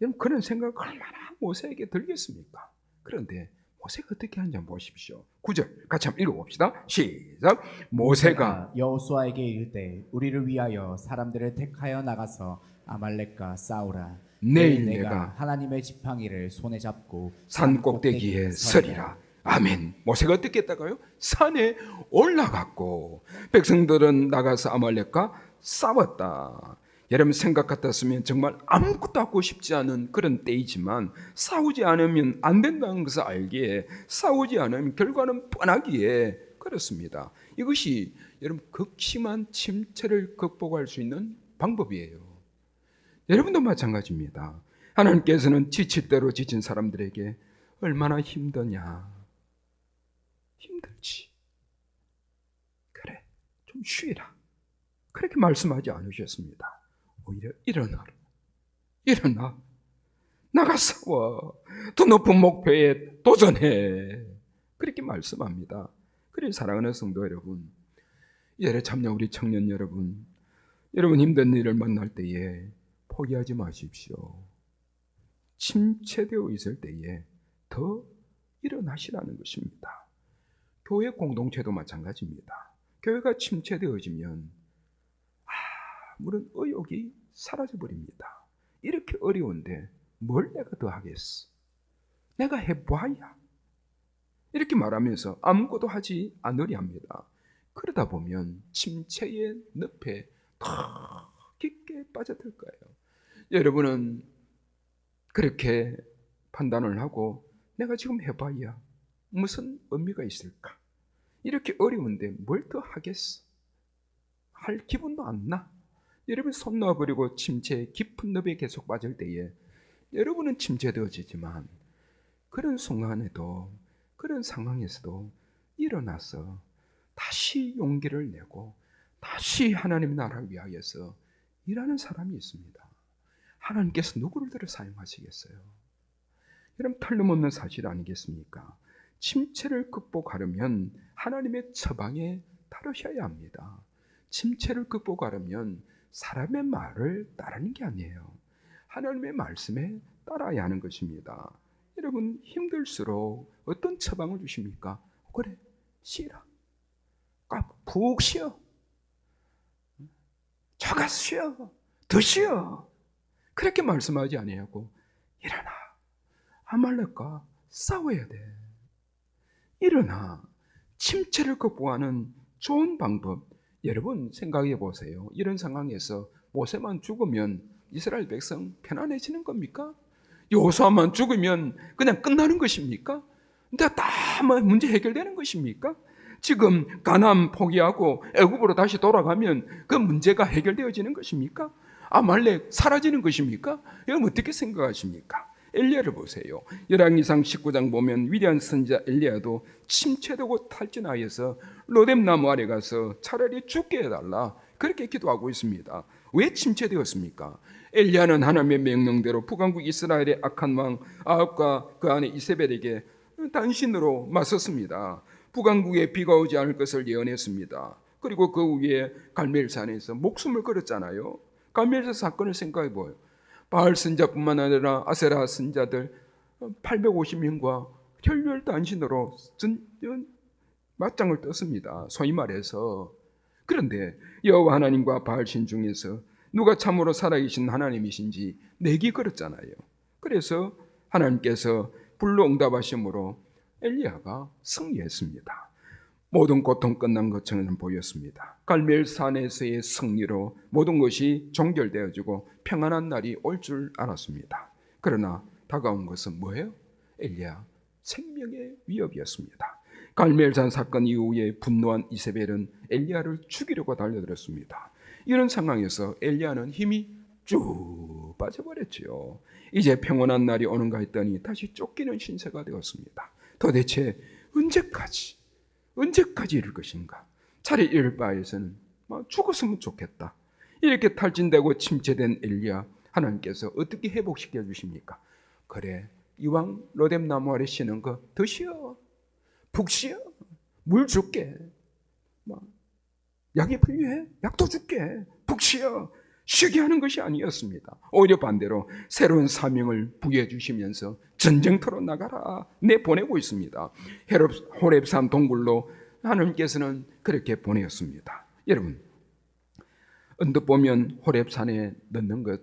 여러분 그런 생각 얼마나 모세에게 들겠습니까? 그런데 모세가 어떻게 하는지 한번 보십시오. 9절 같이 한번 읽어봅시다. 시작. 모세가 여호수아에게 이르되 우리를 위하여 사람들을 택하여 나가서 아말렉과 싸우라. 내일 내가 내가 하나님의 지팡이를 손에 잡고 산 꼭대기에 서리라. 아멘. 모세가 어떻게 했다가요? 산에 올라갔고 백성들은 나가서 아말렉과 싸웠다. 여러분 생각 같았으면 정말 아무것도 하고 싶지 않은 그런 때이지만 싸우지 않으면 안 된다는 것을 알기에, 싸우지 않으면 결과는 뻔하기에 그렇습니다. 이것이 여러분 극심한 침체를 극복할 수 있는 방법이에요. 여러분도 마찬가지입니다. 하나님께서는 지칠 대로 지친 사람들에게 얼마나 힘드냐, 힘들지, 그래 좀 쉬라, 그렇게 말씀하지 않으셨습니다. 오히려 일어나 나가 싸워, 더 높은 목표에 도전해, 그렇게 말씀합니다. 그래서 사랑하는 성도 여러분, 이 자리에 참여 우리 청년 여러분 힘든 일을 만날 때에 포기하지 마십시오. 침체되어 있을 때에 더 일어나시라는 것입니다. 교회 공동체도 마찬가지입니다. 교회가 침체되어지면 아무런 의욕이 사라져버립니다. 이렇게 어려운데 뭘 내가 더 하겠어? 내가 해봐야, 이렇게 말하면서 아무것도 하지 않으려 합니다. 그러다 보면 침체의 늪에 더 깊게 빠져들 거예요. 여러분은 그렇게 판단을 하고 내가 지금 해봐야 무슨 의미가 있을까? 이렇게 어려운데 뭘 더 하겠어? 할 기분도 안 나. 여러분 손 놔버리고 침체의 깊은 늪에 계속 빠질 때에 여러분은 침체되어지지만 그런 순간에도, 그런 상황에서도 일어나서 다시 용기를 내고 다시 하나님의 나라를 위하여서 일하는 사람이 있습니다. 하나님께서 누구를 들어 사용하시겠어요? 여러분 틀림없는 사실 아니겠습니까? 침체를 극복하려면 하나님의 처방에 따르셔야 합니다. 침체를 극복하려면 사람의 말을 따르는 게 아니에요. 하나님의 말씀에 따라야 하는 것입니다. 여러분 힘들수록 어떤 처방을 주십니까? 그래, 쉬라. 푹 쉬어. 저가 쉬어. 더 쉬어. 그렇게 말씀하지 아니하고 일어나. 아말렉과 싸워야 돼. 일어나. 침체를 극복하는 좋은 방법, 여러분 생각해 보세요. 이런 상황에서 모세만 죽으면 이스라엘 백성 편안해지는 겁니까? 여호수아만 죽으면 그냥 끝나는 것입니까? 근데 다 문제 해결되는 것입니까? 지금 가나안 포기하고 애굽으로 다시 돌아가면 그 문제가 해결되어지는 것입니까? 아말렉 사라지는 것입니까? 여러분 어떻게 생각하십니까? 엘리야를 보세요. 열왕기상 19장 보면 위대한 선지자 엘리야도 침체되고 탈진하여서 로뎀나무 아래 가서 차라리 죽게 해달라 그렇게 기도하고 있습니다. 왜 침체되었습니까? 엘리야는 하나님의 명령대로 북왕국 이스라엘의 악한 왕 아합과 그 아내 이세벨에게 단신으로 맞섰습니다. 북왕국에 비가 오지 않을 것을 예언했습니다. 그리고 그 위에 갈멜산에서 목숨을 걸었잖아요. 갈멜산 사건을 생각해 보요. 바알 선자뿐만 아니라 아세라 선자들 850명과 혈혈 단신으로 맞짱을 떴습니다. 소위 말해서. 그런데 여호와 하나님과 바알 신 중에서 누가 참으로 살아계신 하나님이신지 내기 걸었잖아요. 그래서 하나님께서 불로 응답하심으로 엘리야가 승리했습니다. 모든 고통 끝난 것처럼 보였습니다. 갈멜산에서의 승리로 모든 것이 종결되어지고 평안한 날이 올 줄 알았습니다. 그러나 다가온 것은 뭐예요? 엘리야 생명의 위협이었습니다. 갈멜산 사건 이후에 분노한 이세벨은 엘리야를 죽이려고 달려들었습니다. 이런 상황에서 엘리야는 힘이 쭉 빠져버렸죠. 이제 평온한 날이 오는가 했더니 다시 쫓기는 신세가 되었습니다. 도대체 언제까지 이럴 것인가? 차라리 이럴 바에서는 죽었으면 좋겠다. 이렇게 탈진되고 침체된 엘리야, 하나님께서 어떻게 회복시켜 주십니까? 그래, 이왕 로뎀나무 아래 쉬는 거 더 쉬어. 푹 쉬어. 물 줄게. 약이 필요해? 약도 줄게. 푹 쉬어. 쉬게 하는 것이 아니었습니다. 오히려 반대로 새로운 사명을 부여해 주시면서 전쟁터로 나가라 내보내고 있습니다. 호렙산 동굴로 하나님께서는 그렇게 보내었습니다. 여러분, 언뜻 보면 호렙산에 넣는 것,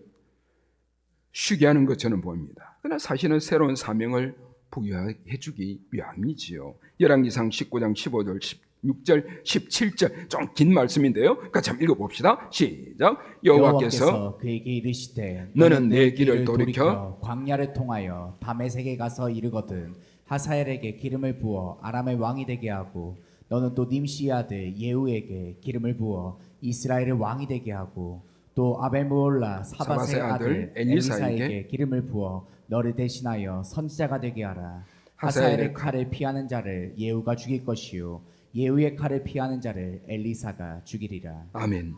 쉬게 하는 것처럼 보입니다. 그러나 사실은 새로운 사명을 부여해 주기 위함이지요. 열왕기상 19장 15절 16절 17절 좀 긴 말씀인데요. 같이 한번 읽어봅시다. 시작. 여호와께서 그에게 이르시되 너는 내 길을 돌이켜 광야를 통하여 다메섹에 가서 이르거든 하사엘에게 기름을 부어 아람의 왕이 되게 하고 너는 또 님시의 아들 예후에게 기름을 부어 이스라엘의 왕이 되게 하고 또 아벨므올라 사밧의 아들 엘리사에게 기름을 부어 너를 대신하여 선지자가 되게 하라. 하사엘의 칼을 피하는 자를 예후가 죽일 것이요 예후의 칼을 피하는 자를 엘리사가 죽이리라. 아멘.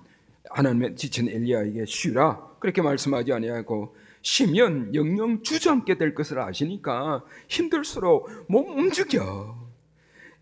하나님의 지친 엘리야에게 쉬라 그렇게 말씀하지 아니하고 쉬면 영영 주저앉게 될 것을 아시니까 힘들수록 몸 움직여.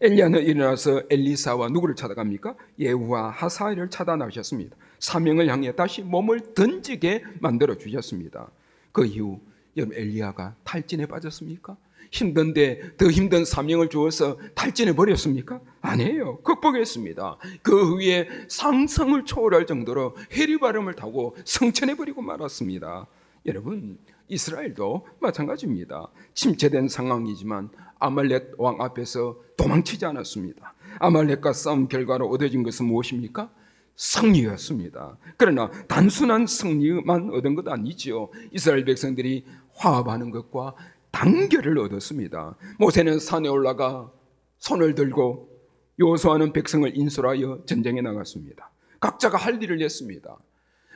엘리야는 일어나서 엘리사와 누구를 찾아갑니까? 예후와 하사엘을 찾아나셨습니다. 사명을 향해 다시 몸을 던지게 만들어 주셨습니다. 그 이후 여러분 엘리야가 탈진에 빠졌습니까? 힘든데 더 힘든 사명을 주어서 탈진해 버렸습니까? 아니에요. 극복했습니다. 그 위에 상상을 초월할 정도로 해리바람을 타고 성천해 버리고 말았습니다. 여러분 이스라엘도 마찬가지입니다. 침체된 상황이지만 아말렉 왕 앞에서 도망치지 않았습니다. 아말렉과 싸움 결과로 얻어진 것은 무엇입니까? 승리였습니다. 그러나 단순한 승리만 얻은 것 아니지요. 이스라엘 백성들이 화합하는 것과 단결을 얻었습니다. 모세는 산에 올라가 손을 들고 여호수아는 백성을 인솔하여 전쟁에 나갔습니다. 각자가 할 일을 했습니다.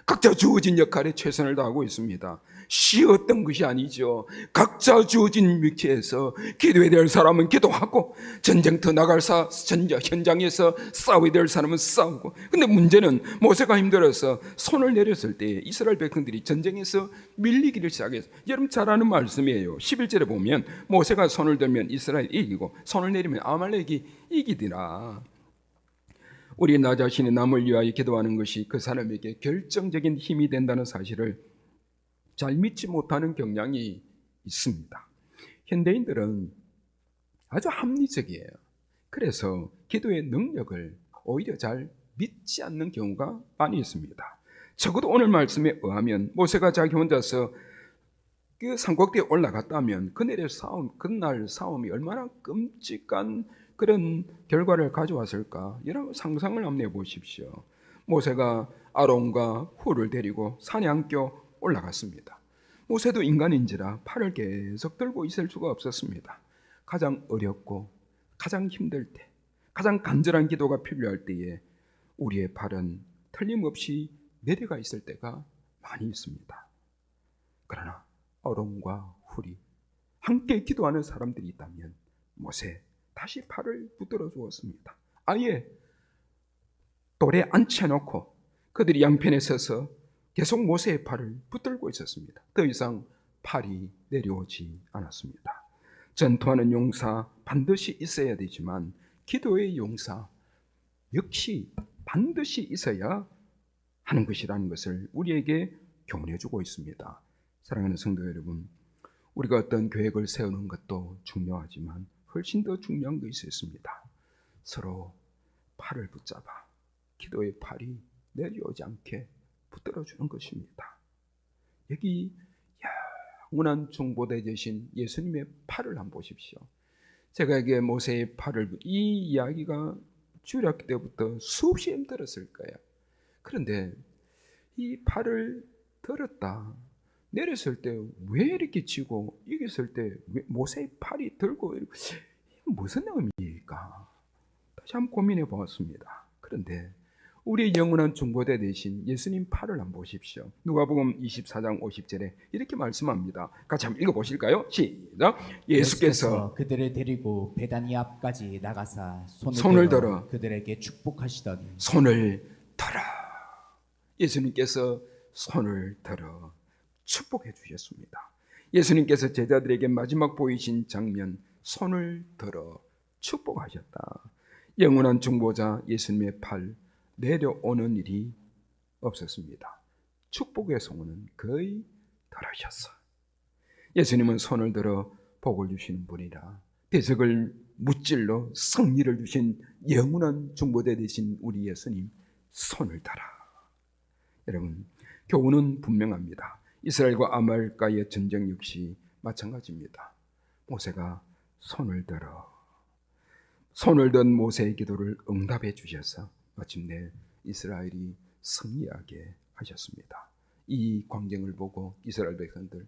각자 주어진 역할에 최선을 다하고 있습니다. 쉬었던 것이 아니죠. 각자 주어진 위치에서 기도해야 될 사람은 기도하고 전쟁터 나갈 현장에서 싸워야 될 사람은 싸우고. 근데 문제는 모세가 힘들어서 손을 내렸을 때 이스라엘 백성들이 전쟁에서 밀리기를 시작했어요. 여러분 잘 아는 말씀이에요. 11절에 보면 모세가 손을 들면 이스라엘이 이기고 손을 내리면 아말렉이 이기더라. 우리 나 자신이 남을 위하여 기도하는 것이 그 사람에게 결정적인 힘이 된다는 사실을 잘 믿지 못하는 경향이 있습니다. 현대인들은 아주 합리적이에요. 그래서 기도의 능력을 오히려 잘 믿지 않는 경우가 많이 있습니다. 적어도 오늘 말씀에 의하면 모세가 자기 혼자서 그 산꼭대에 올라갔다면 그날 싸움이 얼마나 끔찍한 그런 결과를 가져왔을까? 여러분 상상을 한번 해보십시오. 모세가 아론과 훌을 데리고 산에 안겨 올라갔습니다. 모세도 인간인지라 팔을 계속 들고 있을 수가 없었습니다. 가장 어렵고 가장 힘들 때, 가장 간절한 기도가 필요할 때에 우리의 팔은 틀림없이 내려가 있을 때가 많이 있습니다. 그러나 아론과 훌이 함께 기도하는 사람들이 있다면 모세 다시 팔을 붙들어 주었습니다. 아예 돌에 앉혀놓고 그들이 양편에 서서 계속 모세의 팔을 붙들고 있었습니다. 더 이상 팔이 내려오지 않았습니다. 전투하는 용사 반드시 있어야 되지만 기도의 용사 역시 반드시 있어야 하는 것이라는 것을 우리에게 교훈해 주고 있습니다. 사랑하는 성도 여러분, 우리가 어떤 계획을 세우는 것도 중요하지만 훨씬 더 중요한 것이 있습니다. 서로 팔을 붙잡아 기도의 팔이 내려오지 않게 붙들어주는 것입니다. 여기 영원한 중보대 되신 예수님의 팔을 한번 보십시오. 제가 이게 모세의 팔을, 이 이야기가 출애굽 때부터 수없이 힘들었을 거예요. 그런데 이 팔을 들었다 내렸을 때 왜 이렇게 지고 이겼을 때 왜 모세의 팔이 들고 무슨 의미일까? 다시 한번 고민해 보았습니다. 그런데 우리 영원한 중보대 되신 예수님 팔을 한번 보십시오. 누가복음 24장 50절에 이렇게 말씀합니다. 같이 한번 읽어보실까요? 시작. 예수께서 그들을 데리고 베다니 앞까지 나가사 손을 들어 그들에게 축복하시더니 손을 들어. 예수님께서 손을 들어 축복해 주셨습니다. 예수님께서 제자들에게 마지막 보이신 장면, 손을 들어 축복하셨다. 영원한 중보자 예수님의 팔 내려오는 일이 없었습니다. 축복의 손은 거의 덜하셨어. 예수님은 손을 들어 복을 주시는 분이라 대적을 무찔러 승리를 주신 영원한 중보대 되신 우리 예수님 손을 들어. 여러분, 교훈은 분명합니다. 이스라엘과 아말렉과의 전쟁 역시 마찬가지입니다. 모세가 손을 든 모세의 기도를 응답해 주셔서 마침내 이스라엘이 승리하게 하셨습니다. 이 광경을 보고 이스라엘 백성들,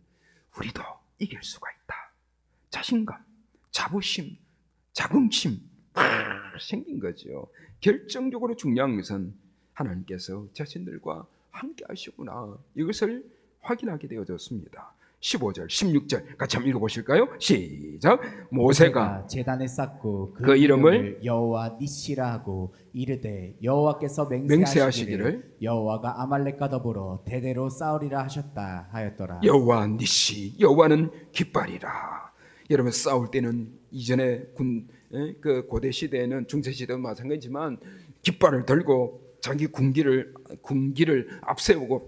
우리도 이길 수가 있다. 자신감, 자부심, 자긍심 생긴 거죠. 결정적으로 중요한 것은 하나님께서 자신들과 함께 하시구나, 이것을 확인하게 되어졌습니다. 15절, 16절 같이 한번 읽어보실까요? 시작. 모세가 제단에 쌓고 그 이름을 여호와 니시라 하고 이르되 여호와께서 맹세하시기를 여호와가 아말렉과 더불어 대대로 싸우리라 하셨다 하였더라. 여호와 니시, 여호와는 깃발이라. 여러분, 싸울 때는 이전에 그 고대 시대에는 중세 시대도 마찬가지지만 깃발을 들고 자기 군기를 앞세우고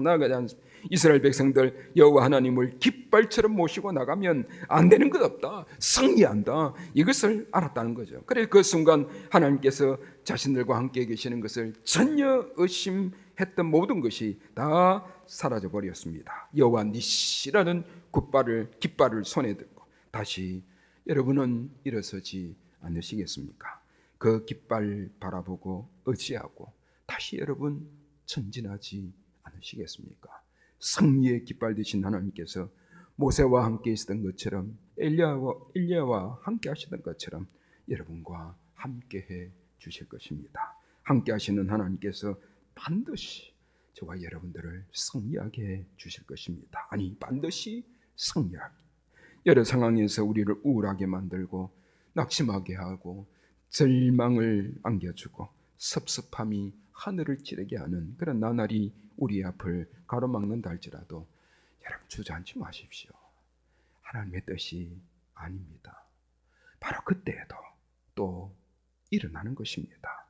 나아가지 않습니다. 이스라엘 백성들 여호와 하나님을 깃발처럼 모시고 나가면 안 되는 것 없다, 승리한다, 이것을 알았다는 거죠. 그래서 그 순간 하나님께서 자신들과 함께 계시는 것을 전혀 의심했던 모든 것이 다 사라져 버렸습니다. 여호와 니시라는 깃발을 손에 들고 다시 여러분은 일어서지 않으시겠습니까? 그 깃발 바라보고 의지하고 다시 여러분 전진하지 않으시겠습니까? 승리의 깃발 되신 하나님께서 모세와 함께 있었던 것처럼 엘리야와 함께 하시던 것처럼 여러분과 함께 해 주실 것입니다. 함께 하시는 하나님께서 반드시 저와 여러분들을 승리하게 해 주실 것입니다. 아니, 반드시 승리하게. 여러 상황에서 우리를 우울하게 만들고 낙심하게 하고 절망을 안겨주고 섭섭함이 하늘을 찌르게 하는 그런 나날이 우리 앞을 가로막는다 할지라도 여러분 주저앉지 마십시오. 하나님의 뜻이 아닙니다. 바로 그때에도 또 일어나는 것입니다.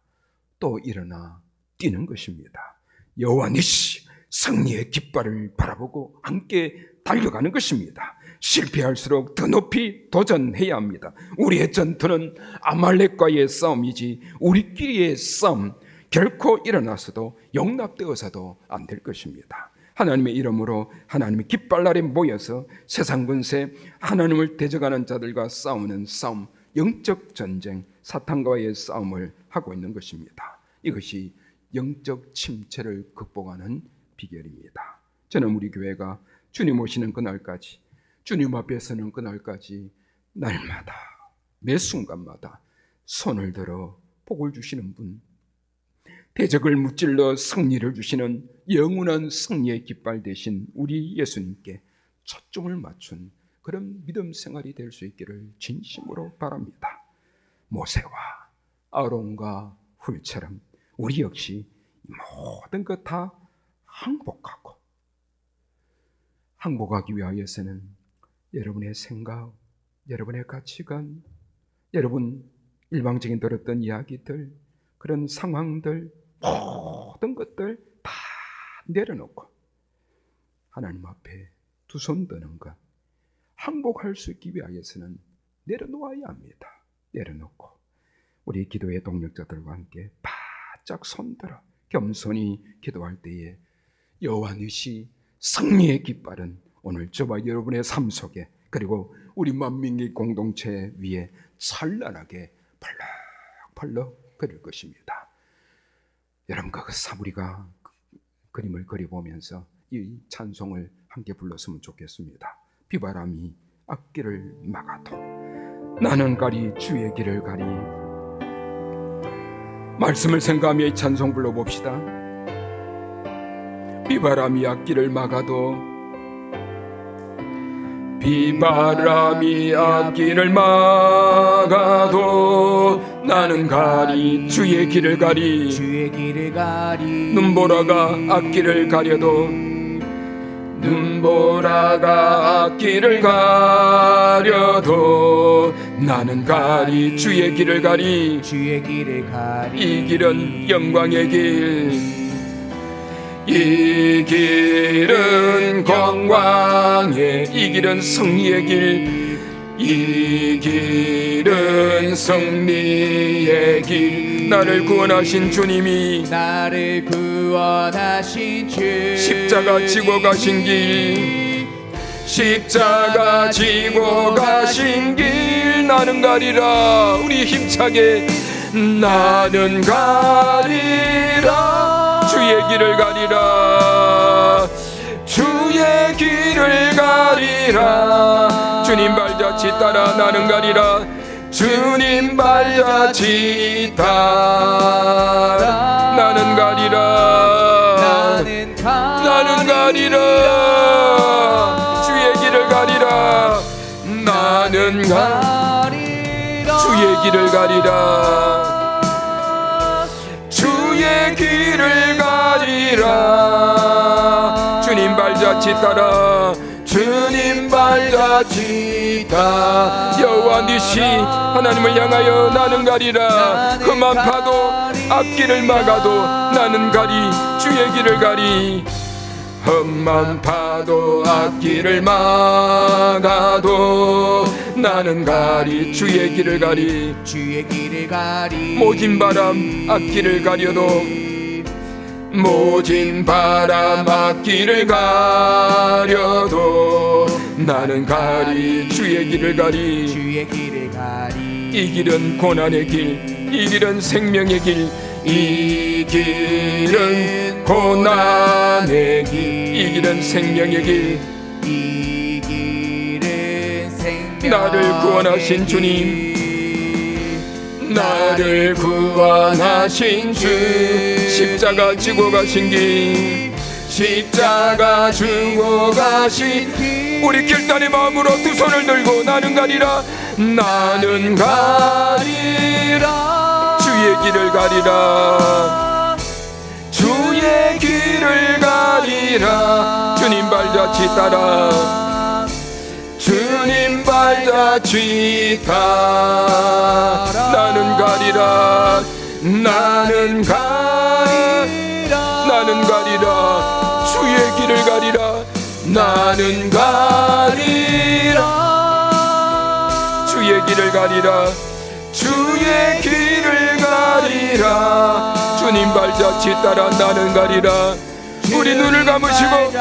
또 일어나 뛰는 것입니다. 여호와 니시, 승리의 깃발을 바라보고 함께 달려가는 것입니다. 실패할수록 더 높이 도전해야 합니다. 우리의 전투는 아말렉과의 싸움이지 우리끼리의 싸움 결코 일어나서도 용납되어서도 안 될 것입니다. 하나님의 이름으로 하나님의 깃발 아래 모여서 세상 권세 하나님을 대적하는 자들과 싸우는 싸움, 영적 전쟁, 사탄과의 싸움을 하고 있는 것입니다. 이것이 영적 침체를 극복하는 비결입니다. 저는 우리 교회가 주님 오시는 그날까지, 주님 앞에 서는 그날까지 날마다 매 순간마다 손을 들어 복을 주시는 분, 대적을 무찔러 승리를 주시는 영원한 승리의 깃발 되신 우리 예수님께 초점을 맞춘 그런 믿음 생활이 될 수 있기를 진심으로 바랍니다. 모세와 아론과 훌처럼 우리 역시 모든 것 다 항복하기 위하여서는 여러분의 생각, 여러분의 가치관, 여러분 일방적인 들었던 이야기들, 그런 상황들, 모든 것들 다 내려놓고 하나님 앞에 두 손 드는 것, 항복할 수 있기 위하여서는 내려놓아야 합니다. 내려놓고 우리 기도의 동력자들과 함께 바짝 손들어 겸손히 기도할 때에 여호와 니시 승리의 깃발은 오늘 저와 여러분의 삶 속에, 그리고 우리 만민의 공동체 위에 찬란하게 펄럭펄럭 그릴 것입니다. 여러분, 그 사무리가 그림을 그려보면서 이 찬송을 함께 불렀으면 좋겠습니다. 비바람이 앞길을 막아도 나는 가리 주의 길을 가리. 말씀을 생각하며 이 찬송 불러봅시다. 비바람이 앞길을 막아도, 비바람이 앞길을 막아도 나는 가리 주의 길을 가리. 주의 길을 가리. 눈보라가 앞길을 가려도, 눈보라가 앞길을 가려도 나는 가리 주의 길을 가리. 주의 길을 가리. 이 길은 영광의 길, 이 길은 건강의, 이 길은 승리의 길, 이 길은 승리의 길. 나를 구원하신 주님이, 나를 구원하신 주, 십자가 지고 가신 길, 십자가 지고 가신 길 나는 가리라. 우리 힘차게 나는 가리라. 주의 길을 가리라. 주의 길을 가리라. 주님 발자취 따라 나는 가리라. 주님 발자취 따라 나는 가리라. 나는 가리라. 주의 길을 가리라. 나는 가리라. 주의 길을 가리라. 주의 길을 가리라. 주님 발자취 따라, 주님 발자취 따라. 여호와 니시 하나님을 향하여 나는 가리라. 험한 파도 앞길을 막아도 나는 가리 주의 길을 가리. 험한 파도 앞길을 막아도 나는 가리 주의 길을 가리. 주의 길을 가리. 모진 바람 앞길을 가려도, 모진 바람 앞길을 가려도 나는 가리 주의 길을 가리. 주의 길을 가리. 이 길은 고난의 길, 이 길은 생명의 길, 이 길은 고난의 길, 이 길은 생명의 길. 이 길은 생명의 나를 구원하신 주님, 나를 구원하신 주, 십자가 지고 가신 길, 십자가 지고 가신 길. 우리 결단의 마음으로 두 손을 들고 나는 가리라. 나는 가리라. 주의 길을 가리라. 주의 길을 가리라. 주님 발자취 따라, 주님 발자취 따라 나는 가리라. 나는 가리라. 나는 가리라. 주의 길을 가리라. 나는 가리라. 주의 길을 가리라. 주의 길을 가리라. 주님 발자취 따라 나는 가리라. 우리 눈을 감으시고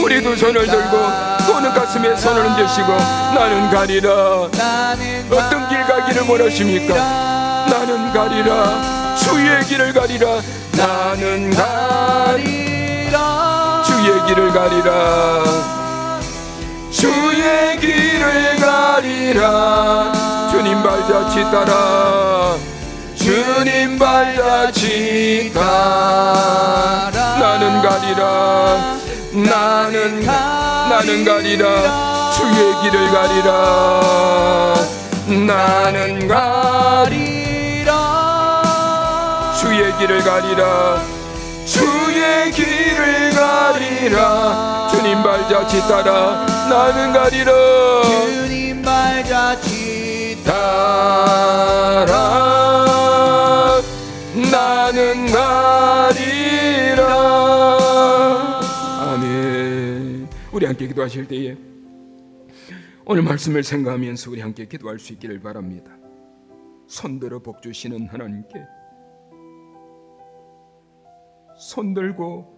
우리 두 손을 들고 또는 가슴에 손을 얹으시고 나는 가리라. 어떤 길 가기를 원하십니까? 나는 가리라. 주의 길을 가리라. 나는 가리라. 주의 길을 가리라. 주의 길을 가리라. 주님 발자취 따라. 주님 발자취 따라. 나는 가리라. 나는 가리라. 주의 길을 가리라. 나는 가리라. 주의 길을 가리라. 주의 길을 가리라. 주님 발자취 따라. 나는 가리라. 주님 발자취 따라. 나는 가리라. 아멘. 우리 함께 기도하실 때에 오늘 말씀을 생각하면서 우리 함께 기도할 수 있기를 바랍니다. 손들어 복 주시는 하나님께 손들고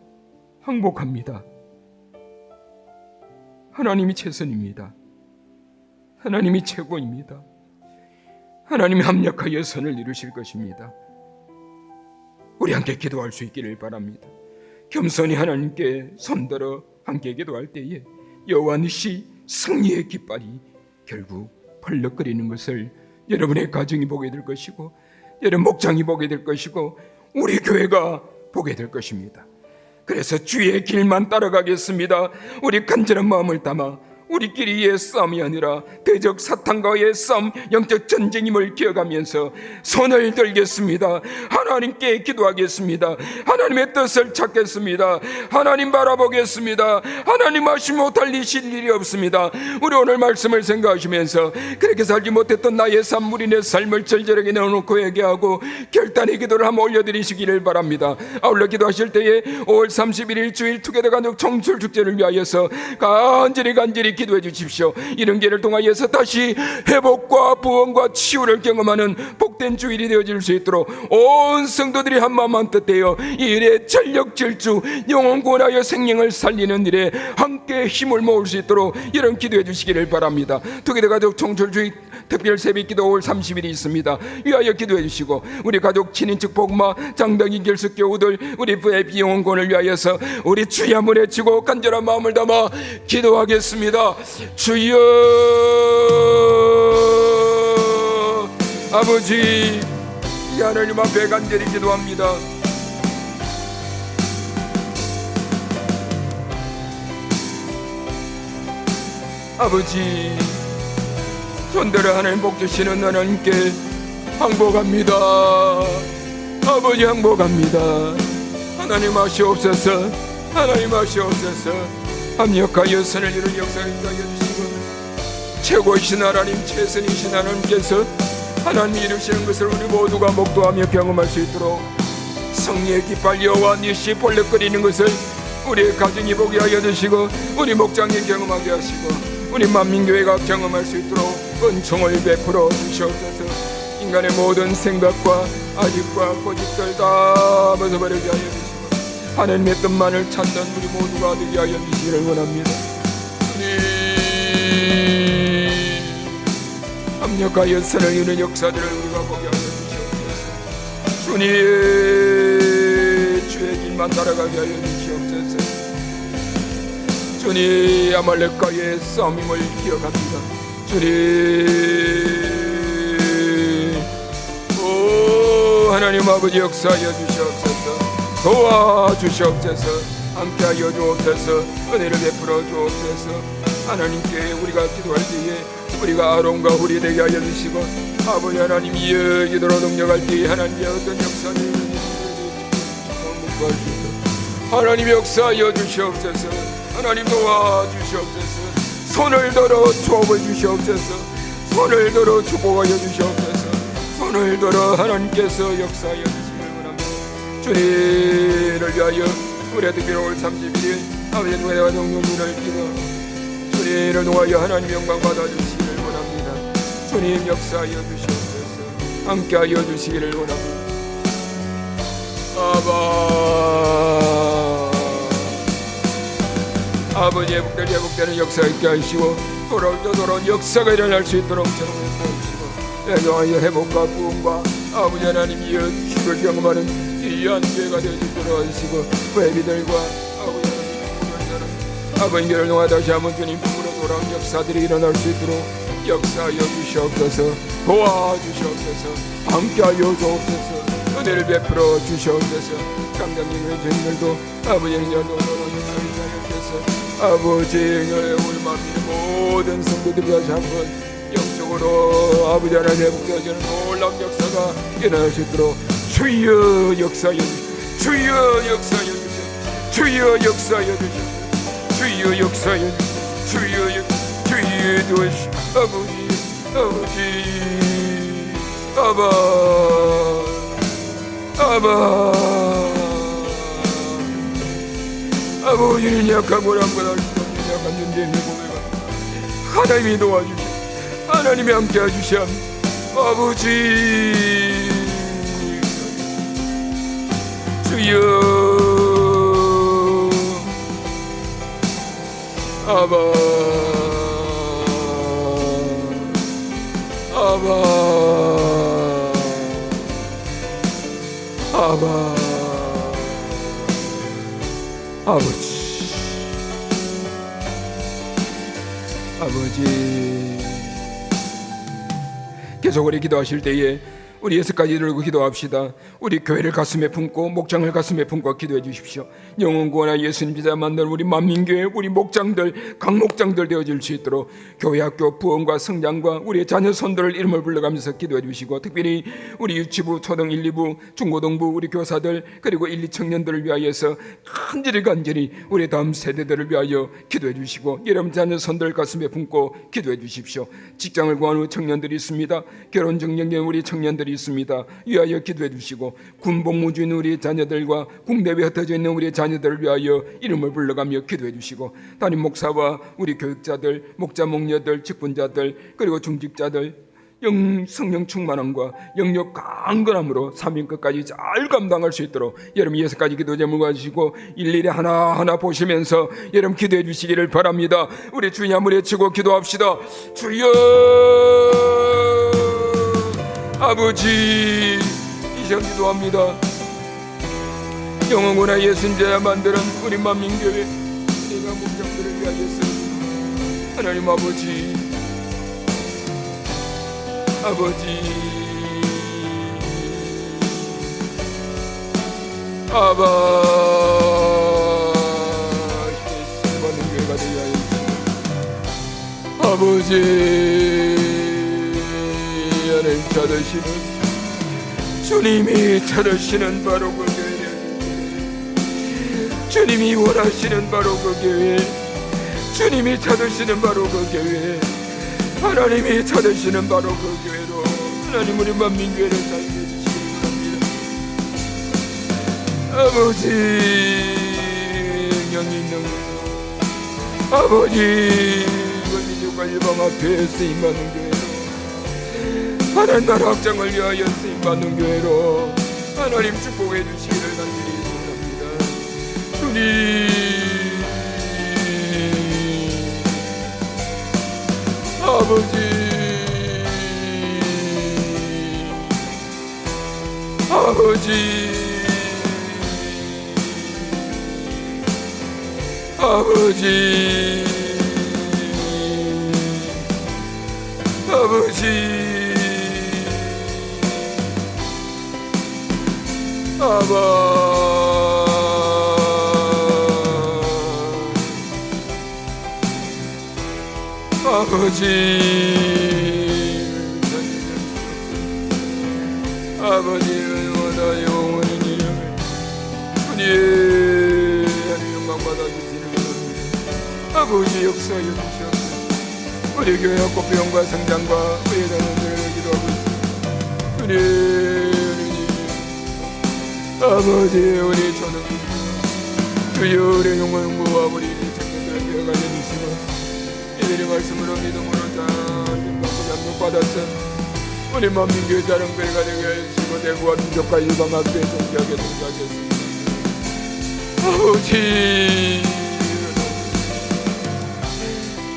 항복합니다. 하나님이 최선입니다. 하나님이 최고입니다. 하나님이 합력하여 선을 이루실 것입니다. 우리 함께 기도할 수 있기를 바랍니다. 겸손히 하나님께 손들어 함께 기도할 때에 여호와 니시 승리의 깃발이 결국 펄럭거리는 것을 여러분의 가정이 보게 될 것이고 여러분 목장이 보게 될 것이고 우리 교회가 보게 될 것입니다. 그래서 주의 길만 따라가겠습니다. 우리 간절한 마음을 담아 우리끼리의 싸움이 아니라 대적 사탄과의 싸움, 영적 전쟁임을 기억하면서 손을 들겠습니다. 하나님께 기도하겠습니다. 하나님의 뜻을 찾겠습니다. 하나님 바라보겠습니다. 하나님 하시 못할 일이 없습니다. 우리 오늘 말씀을 생각하시면서 그렇게 살지 못했던 나의 삶, 우리의 삶을 절절하게 내어놓고 얘기하고 결단의 기도를 한번 올려드리시기를 바랍니다. 아울러 기도하실 때에 5월 31일 주일 투게더 가족 청출 축제를 위하여서 간절히 기도해 주십시오. 이런 기회를 통하여서 다시 회복과 부흥과 치유를 경험하는 복된 주일이 되어질 수 있도록 온 성도들이 한마음 한뜻되어 이 일에 전력 질주, 영혼 구원하여 생명을 살리는 일에 함께 힘을 모을 수 있도록 이런 기도해 주시기를 바랍니다. 투게더 가족 청출 주일 특별 새벽기도 5월 30일이 있습니다. 위하여 기도해 주시고 우리 가족 친인척 복마 장당인 결석 교우들 우리 VIP 영혼권을 위하여서 우리 주의 한번 외치고 간절한 마음을 담아 기도하겠습니다. 주여 아버지, 이 하나님 앞에 간절히 기도합니다. 아버지, 손들어 하나님 복 주시는 하나님께 항복합니다. 아버지 항복합니다. 하나님 하시옵소서. 하나님 하시옵소서. 합력하여 선을 이룬 역사를 인도하여 주시고 최고이신 하나님, 최선이신 하나님께서 하나님이 이루시는 것을 우리 모두가 목도하며 경험할 수 있도록 성리의 깃발 여호와 니시 펄럭거리는 것을 우리의 가정이 보게 하여 주시고 우리 목장이 경험하게 하시고 우리 만민교회가 경험할 수 있도록 은총을 베풀어 주시옵소서. 인간의 모든 생각과 아집과 고집들 다 벗어버리게 하여 주시고 하나님의 뜻만을 찾는 우리 모두가 되게 하여 주시기를 원합니다. 주님, 합력하여 선을 이루는 역사들을 우리가 보게 하여 주시옵소서. 주님, 주의 길만 따라가게 하여 주시옵소서. 주님, 아말렉과의 싸움임을 기억합니다. 주님, 오 하나님 아버지 역사하여 주시옵소서. 도와주시옵소서. 함께하여 주옵소서. 은혜를 베풀어 주옵소서. 하나님께 우리가 기도할 때에 우리가 아론과 훌이 되게 하여 주시고 아버지 하나님 이의 기도로 동력할 때에 하나님의 어떤 역사를 묵과할 수 있도록 하나님 역사하여 주시옵소서. 하나님 도와주시옵소서. 손을 들어 주옵을 주시옵소서. 손을 들어 축복하여 주시옵소서. 손을 들어 하나님께서 역사하여 주시길 원합니다. 주님을 위하여 우리 특별 5월 31일 아버지 노래와 정령문을 기도 주님을 통하여 하나님 영광 받아주시기를 원합니다. 주님 역사하여 주시옵소서. 함께하여 주시기를 원합니다. 아바 아버지 회복되는 역사 있게 하시고 돌아올 때 돌아온 역사가 일어날 수 있도록 정리해 주시고 애정하여 회복과 구원과 아버지 하나님 이어 주를 경험하는 귀한 교회가 되어주도록 하시고 회비들과 아버지 하나님 아버지 결동하 다시 한번 주님 품으로 돌아온 역사들이 일어날 수 있도록 역사하여 주시옵소서 도와주시옵소서 함께하여 주옵소서 은혜를 베풀어 주시옵소서 강장님의 주님들도 아버지는 연도로 역사하여 아버지 너의 우리 마음 믿는 모든 성도들이 다시 한번 영적으로 아버지 하나님 회복되어지는 놀라운 역사가 일어날 수 있도록 주여 역사하여 주시옵소서 주여 역사하여 주시옵소서 주여 역사하여 주시옵소서 주여 역사하여 주시옵소서 주여 도와주시 아버지는 약하고 아무것도 할 수 없는 약한 존재의 고백을 하나님이 도와주시 하나님이 함께 해주시오 아버지 주여 아버지 계속 우리 기도하실 때에 우리 예수까지 들고 기도합시다. 우리 교회를 가슴에 품고 목장을 가슴에 품고 기도해 주십시오. 영원 구원하 예수님 비자 만날 우리 만민교회 우리 목장들 각 목장들 되어질 수 있도록 교회 학교 부흥과 성장과 우리의 자녀 손들을 이름을 불러가면서 기도해 주시고 특별히 우리 유치부 초등 1, 2부 중고등부 우리 교사들 그리고 1, 2 청년들을 위하여서 간절히 우리 다음 세대들을 위하여 기도해 주시고 여러분 자녀 손들 가슴에 품고 기도해 주십시오. 직장을 구하는 청년들이 있습니다. 결혼 정년기에 우리 청년들이 있습니다. 위하여 기도해 주시고 군복무 중인 우리 자녀들과 국내외에 흩어져 있는 우리 자녀들을 위하여 이름을 불러가며 기도해 주시고 담임 목사와 우리 교육자들 목자 목녀들 직분자들 그리고 중직자들 성령 충만함과 영역 강건함으로 3인 끝까지 잘 감당할 수 있도록 여러분 예수까지 기도 제물 가지시고 일일이 하나하나 보시면서 여러분 기도해 주시기를 바랍니다. 우리 주님 한번 외치고 기도합시다. 주여 아버지 이 시간 기도합니다. 영원구나 예수님자 만드는 우리 만민교회 내가 목장들을 위하여서 하나님 아버지 예수 받는 교회가 되게 하여주시고 아버지 하나님 찾으시는 주님이 찾으시는 바로 그 교회 주님이 원하시는 바로 그 교회 주님이 찾으시는 바로 그 교회 하나님이 찾으시는 바로 그 교회로 하나님 우리 만민교회를 사용해 주시기 바랍니다. 아버지 영이 있는 아버지 민족과 일방 앞에 쓰임받는 교회로 하나님 나라 확장을 위하여 쓰임받는 교회로 하나님 축복해 주시기를 간절히 축원합니다. 주님 아버지는 원하 영원한 이름을 주님 하나님 영광 받아주시는 겁니다. 아버지 역사해 주시옵소서. 우리 교회 학교 부흥과 성장과 우리 자녀들을 기도하고 있습니다. 아버지 우리 초등 주여 우리 영광과 우리 청년들을 기억하여 주시고 이들의 말씀으로 믿음으로 잘 양육받았어 우리 만민교회 자랑교회가 되게 하시고 대구와 민족과 일방 앞에 존귀하게 동작했습니다. 아버지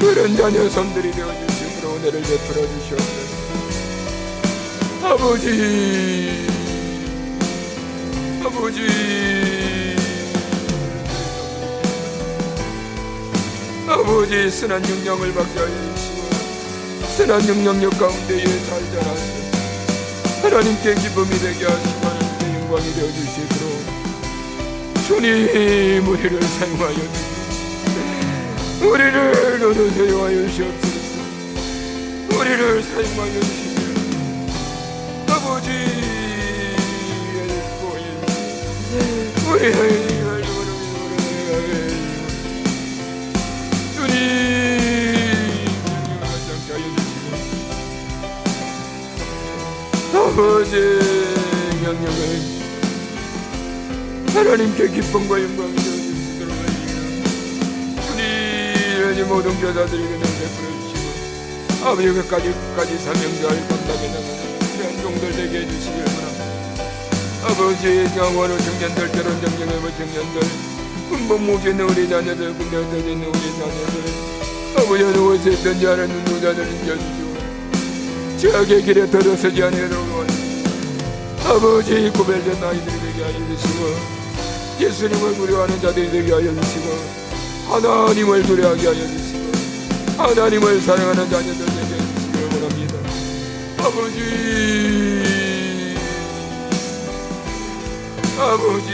그런 자녀 손들이 되어주시므로 은혜를 베풀어 주시옵소서. 아버지, 아버지, 아버지, 선한 영향을 받게 하여 주시고 선한 영향력 가운데에 잘 자라서 하나님께 기쁨이 되게 하시고 하나님께 영광이 되어 주시도록 주님 우리를 사용하여 주시고 우리를 너로 사용하여 주시옵소서. 우리를 사용하여 주시옵소서. 아버지, 우리 아버지 명령을 하나님께 기쁨과 영광이 되어주시도록 주님 모든 교사들에게 베풀어 주시고 아버지 끝까지 사명자를 감당해 나가는 귀한 종들 되게 해주시길 바랍니다. 아버지 영원한 청년들 결혼 정령의 청년들 군복 무기는 우리 자녀들 군대 있는 우리 자녀들 아버지 누구서 있든지 하는 누자들을 인겨주시고 죄악의 길에 들어서지 않도록 아버지 구별된 아이들이 되게 하여 주시고 예수님을 두려워하는 자들이 되게 하여 주시고 하나님을 두려워하게 하여 주시고 하나님을 사랑하는 자녀들 되게 하여 주시길 원합니다. 아버지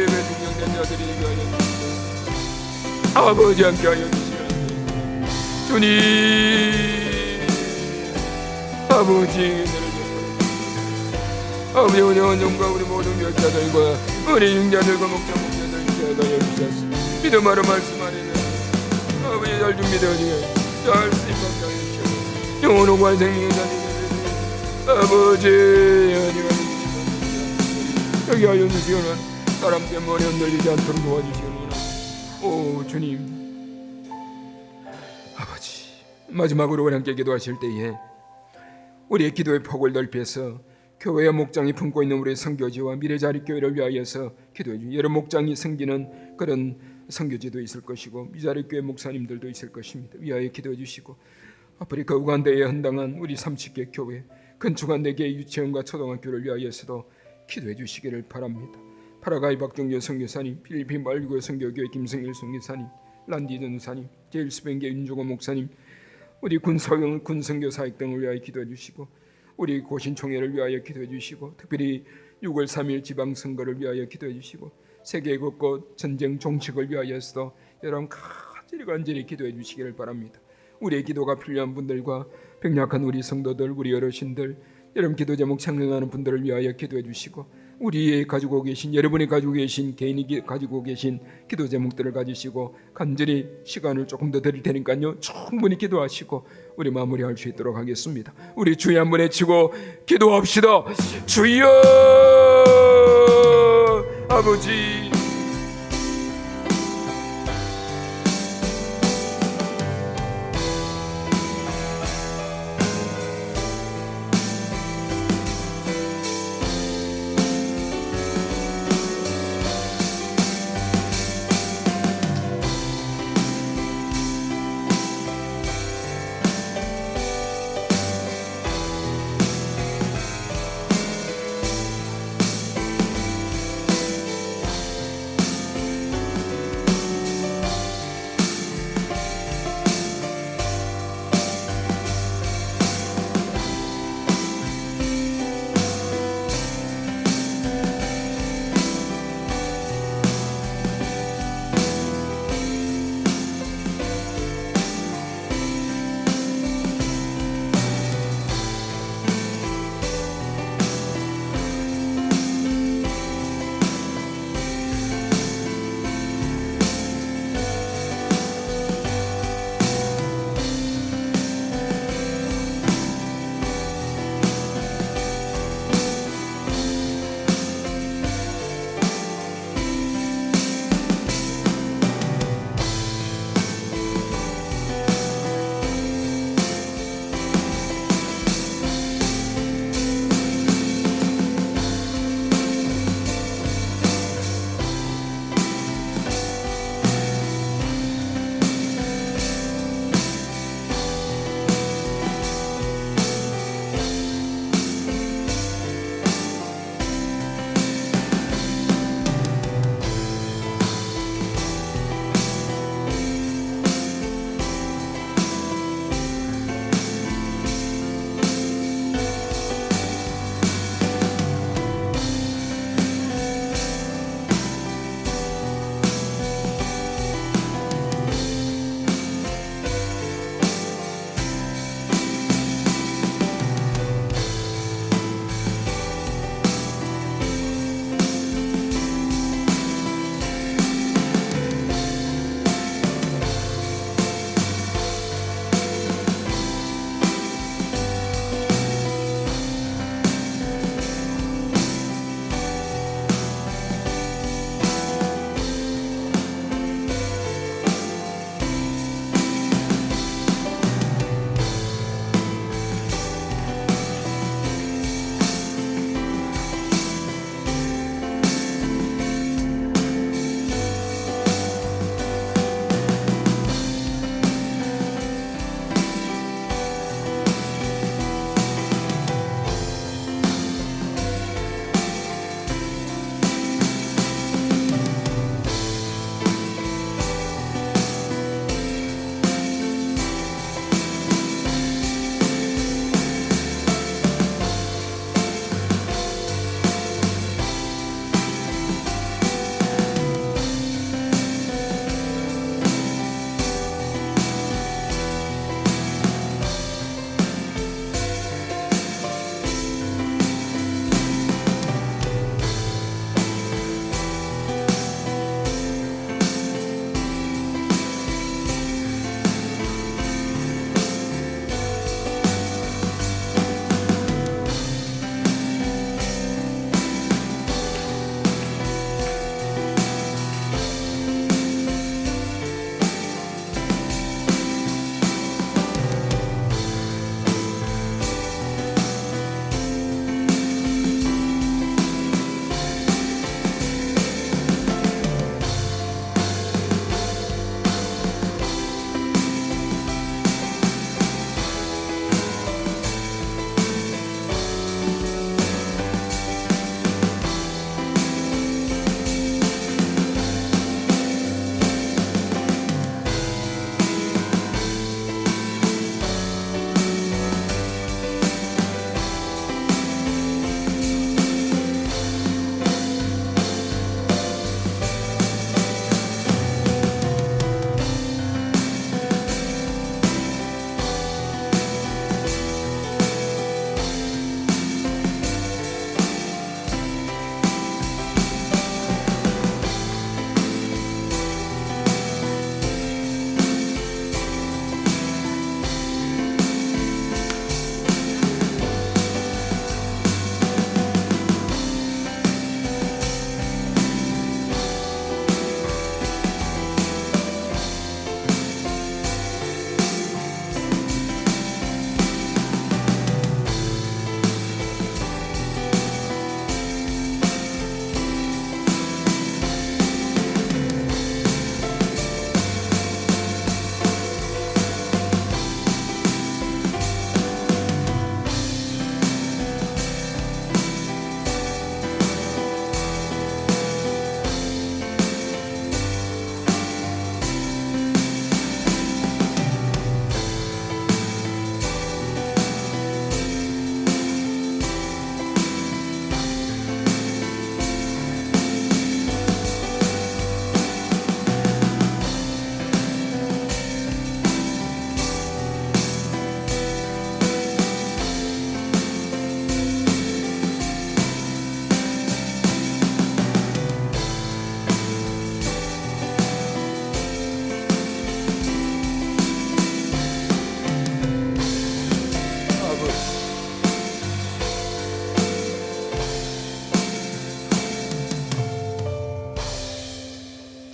배중경된 자들이 되게 하여 주시고 아버지 함께 하여 주시옵소서. 주님 아버지 은혜를 아버지 운영한 영과 우리 모든 교육자들과 우리 융자들과 목자들 기하여 주셨습니다. 믿음하러 말씀하리는 아버지 잘 준비되어지게 잘 쓰임받게 하여 주시고 영원한 관생명의 자리에 아버지 은혜가 주시옵소서. 여기 하여 주시오는 사람 때문에 흔들리지 않도록 도와주시오는 오 주님 아버지 마지막으로 우리 함께 기도하실 때에 우리의 기도의 폭을 넓혀서 교회의 목장이 품고 있는 우리의 선교지와 미래자립교회를 위하여서 기도해 주시고 여러 목장이 생기는 그런 선교지도 있을 것이고 미자립교회 목사님들도 있을 것입니다. 위하여 기도해 주시고 아프리카 우간다에 헌당한 우리 30개 교회 건축한 4개의 유치원과 초등학교를 위하여서도 기도해 주시기를 바랍니다. 파라과이 박종교 선교사님, 필리핀 말구의 선교교회 김성일 선교사님, 란디든 사님, 제일스뱅계 윤종호 목사님 우리 군선교 사역 등을 위하여 기도해 주시고 우리 고신총회를 위하여 기도해 주시고 특별히 6월 3일 지방선거를 위하여 기도해 주시고 세계 곳곳 전쟁 종식을 위하여서도 여러분 간절히 기도해 주시기를 바랍니다. 우리의 기도가 필요한 분들과 병약한 우리 성도들 우리 어르신들 여러분 기도 제목 창명하는 분들을 위하여 기도해 주시고 우리의 가지고 계신 여러분이 가지고 계신 개인이 가지고 계신 기도 제목들을 가지시고 간절히 시간을 조금 더 드릴 테니까요 충분히 기도하시고 우리 마무리할 수 있도록 하겠습니다. 우리 주여 한번 외치고 기도합시다. 주여 아버지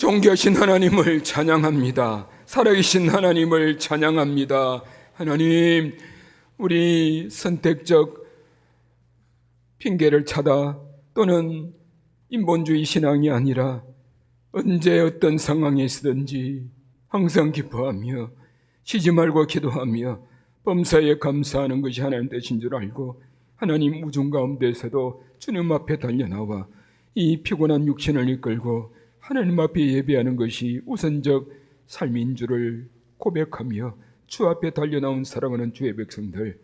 존귀하신 하나님을 찬양합니다. 살아계신 하나님을 찬양합니다. 하나님, 우리 선택적 핑계를 찾아 또는 인본주의 신앙이 아니라 언제 어떤 상황에 있든지 항상 기뻐하며 쉬지 말고 기도하며 범사에 감사하는 것이 하나님 뜻인 줄 알고 하나님 우중 가운데서도 주님 앞에 달려나와 이 피곤한 육신을 이끌고 하나님 앞에 예배하는 것이 우선적 삶인 줄을 고백하며 주 앞에 달려나온 사랑하는 주의 백성들,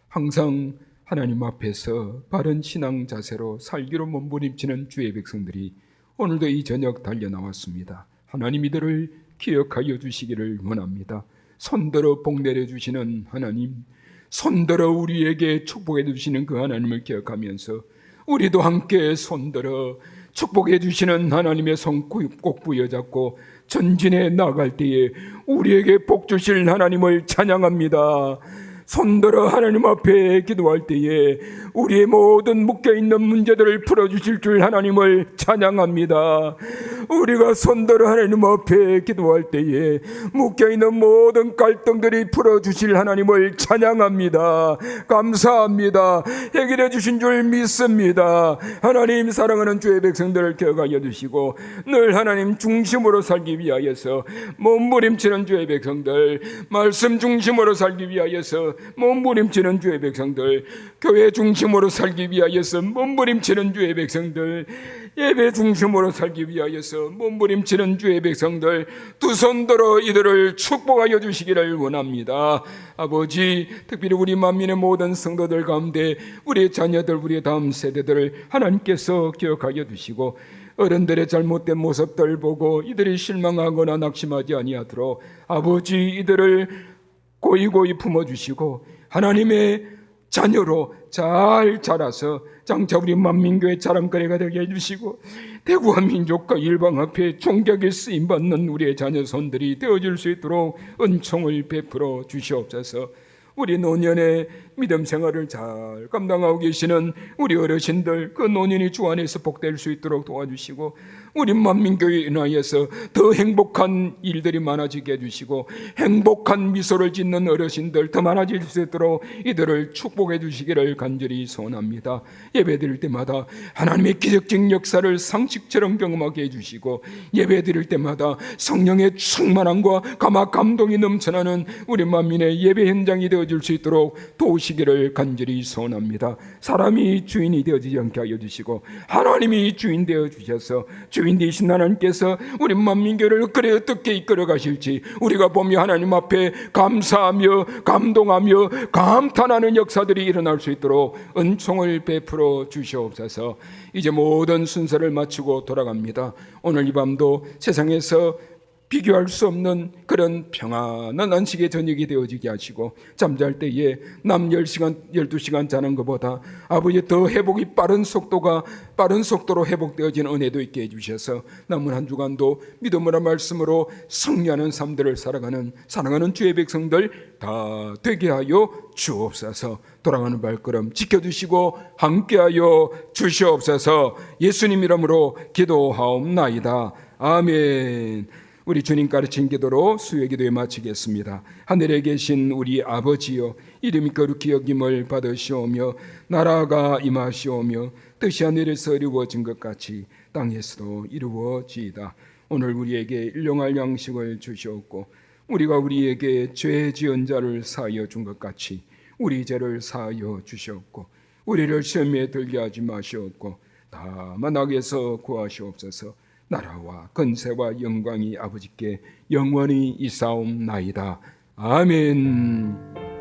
항상 하나님 앞에서 바른 신앙 자세로 살기로 몸부림치는 주의 백성들이 오늘도 이 저녁 달려나왔습니다. 하나님 이들을 기억하여 주시기를 원합니다. 손들어 복 내려주시는 하나님, 손들어 우리에게 축복해 주시는 그 하나님을 기억하면서 우리도 함께 손들어 축복해 주시는 하나님의 손 꼭 부여잡고 전진해 나갈 때에 우리에게 복 주실 하나님을 찬양합니다. 손들어 하나님 앞에 기도할 때에 우리의 모든 묶여있는 문제들을 풀어주실 줄 하나님을 찬양합니다. 우리가 손들어 하나님 앞에 기도할 때에 묶여있는 모든 갈등들이 풀어주실 하나님을 찬양합니다. 감사합니다. 해결해 주신 줄 믿습니다. 하나님, 사랑하는 주의 백성들을 기억하여 주시고 늘 하나님 중심으로 살기 위하여서 몸부림치는 주의 백성들, 말씀 중심으로 살기 위하여서 몸부림치는 주의 백성들, 교회 중심으로 살기 위하여서 몸부림치는 주의 백성들, 예배 중심으로 살기 위하여서 몸부림치는 주의 백성들, 두 손 들어 이들을 축복하여 주시기를 원합니다. 아버지, 특별히 우리 만민의 모든 성도들 가운데 우리의 자녀들, 우리의 다음 세대들을 하나님께서 기억하여 주시고 어른들의 잘못된 모습들 보고 이들이 실망하거나 낙심하지 아니하도록 아버지, 이들을 고이고이 품어주시고 하나님의 자녀로 잘 자라서 장차 우리 만민교회 자랑거리가 되게 해주시고 대구한 민족과 일방 앞에 존경에 쓰임받는 우리의 자녀손들이 되어줄 수 있도록 은총을 베풀어 주시옵소서. 우리 노년의 믿음 생활을 잘 감당하고 계시는 우리 어르신들, 그 노년이 주 안에서 복될 수 있도록 도와주시고 우리 만민교회에 인하여서 더 행복한 일들이 많아지게 해주시고 행복한 미소를 짓는 어르신들 더 많아질 수 있도록 이들을 축복해 주시기를 간절히 소원합니다. 예배드릴 때마다 하나님의 기적적 역사를 상식처럼 경험하게 해주시고 예배드릴 때마다 성령의 충만함과 감동이 넘쳐나는 우리 만민의 예배 현장이 되어줄 수 있도록 도우시기를 간절히 소원합니다. 사람이 주인이 되어지지 않게 하여 주시고 하나님이 주인 되어 주셔서 주인 되신 하나님께서 우리 만민교회를 그래 어떻게 이끌어 가실지 우리가 보며 하나님 앞에 감사하며 감동하며 감탄하는 역사들이 일어날 수 있도록 은총을 베풀어 주시옵소서. 이제 모든 순서를 마치고 돌아갑니다. 오늘 이 밤도 세상에서 비교할 수 없는 그런 평안한 안식의 저녁이 되어지게 하시고 잠잘 때에 남 10시간 12시간 자는 것보다 아버지 더 회복이 빠른 속도로 회복되어지는 은혜도 있게 해주셔서 남은 한 주간도 믿음으로 말씀으로 승리하는 삶들을 살아가는 사랑하는 주의 백성들 다 되게 하여 주옵소서. 돌아가는 발걸음 지켜주시고 함께하여 주시옵소서. 예수님 이름으로 기도하옵나이다. 아멘. 우리 주님 가르친 기도로 수요 기도에 마치겠습니다. 하늘에 계신 우리 아버지여, 이름이 거룩히 여김을 받으시오며 나라가 임하시오며 뜻이 하늘에서 이루어진 것 같이 땅에서도 이루어지이다. 오늘 우리에게 일용할 양식을 주시옵고 우리가 우리에게 죄 지은 자를 사하여 준 것 같이 우리 죄를 사하여 주시옵고 우리를 시험에 들게 하지 마시옵고 다만 악에서 구하시옵소서. 나라와 권세와 영광이 아버지께 영원히 있사옵나이다. 아멘.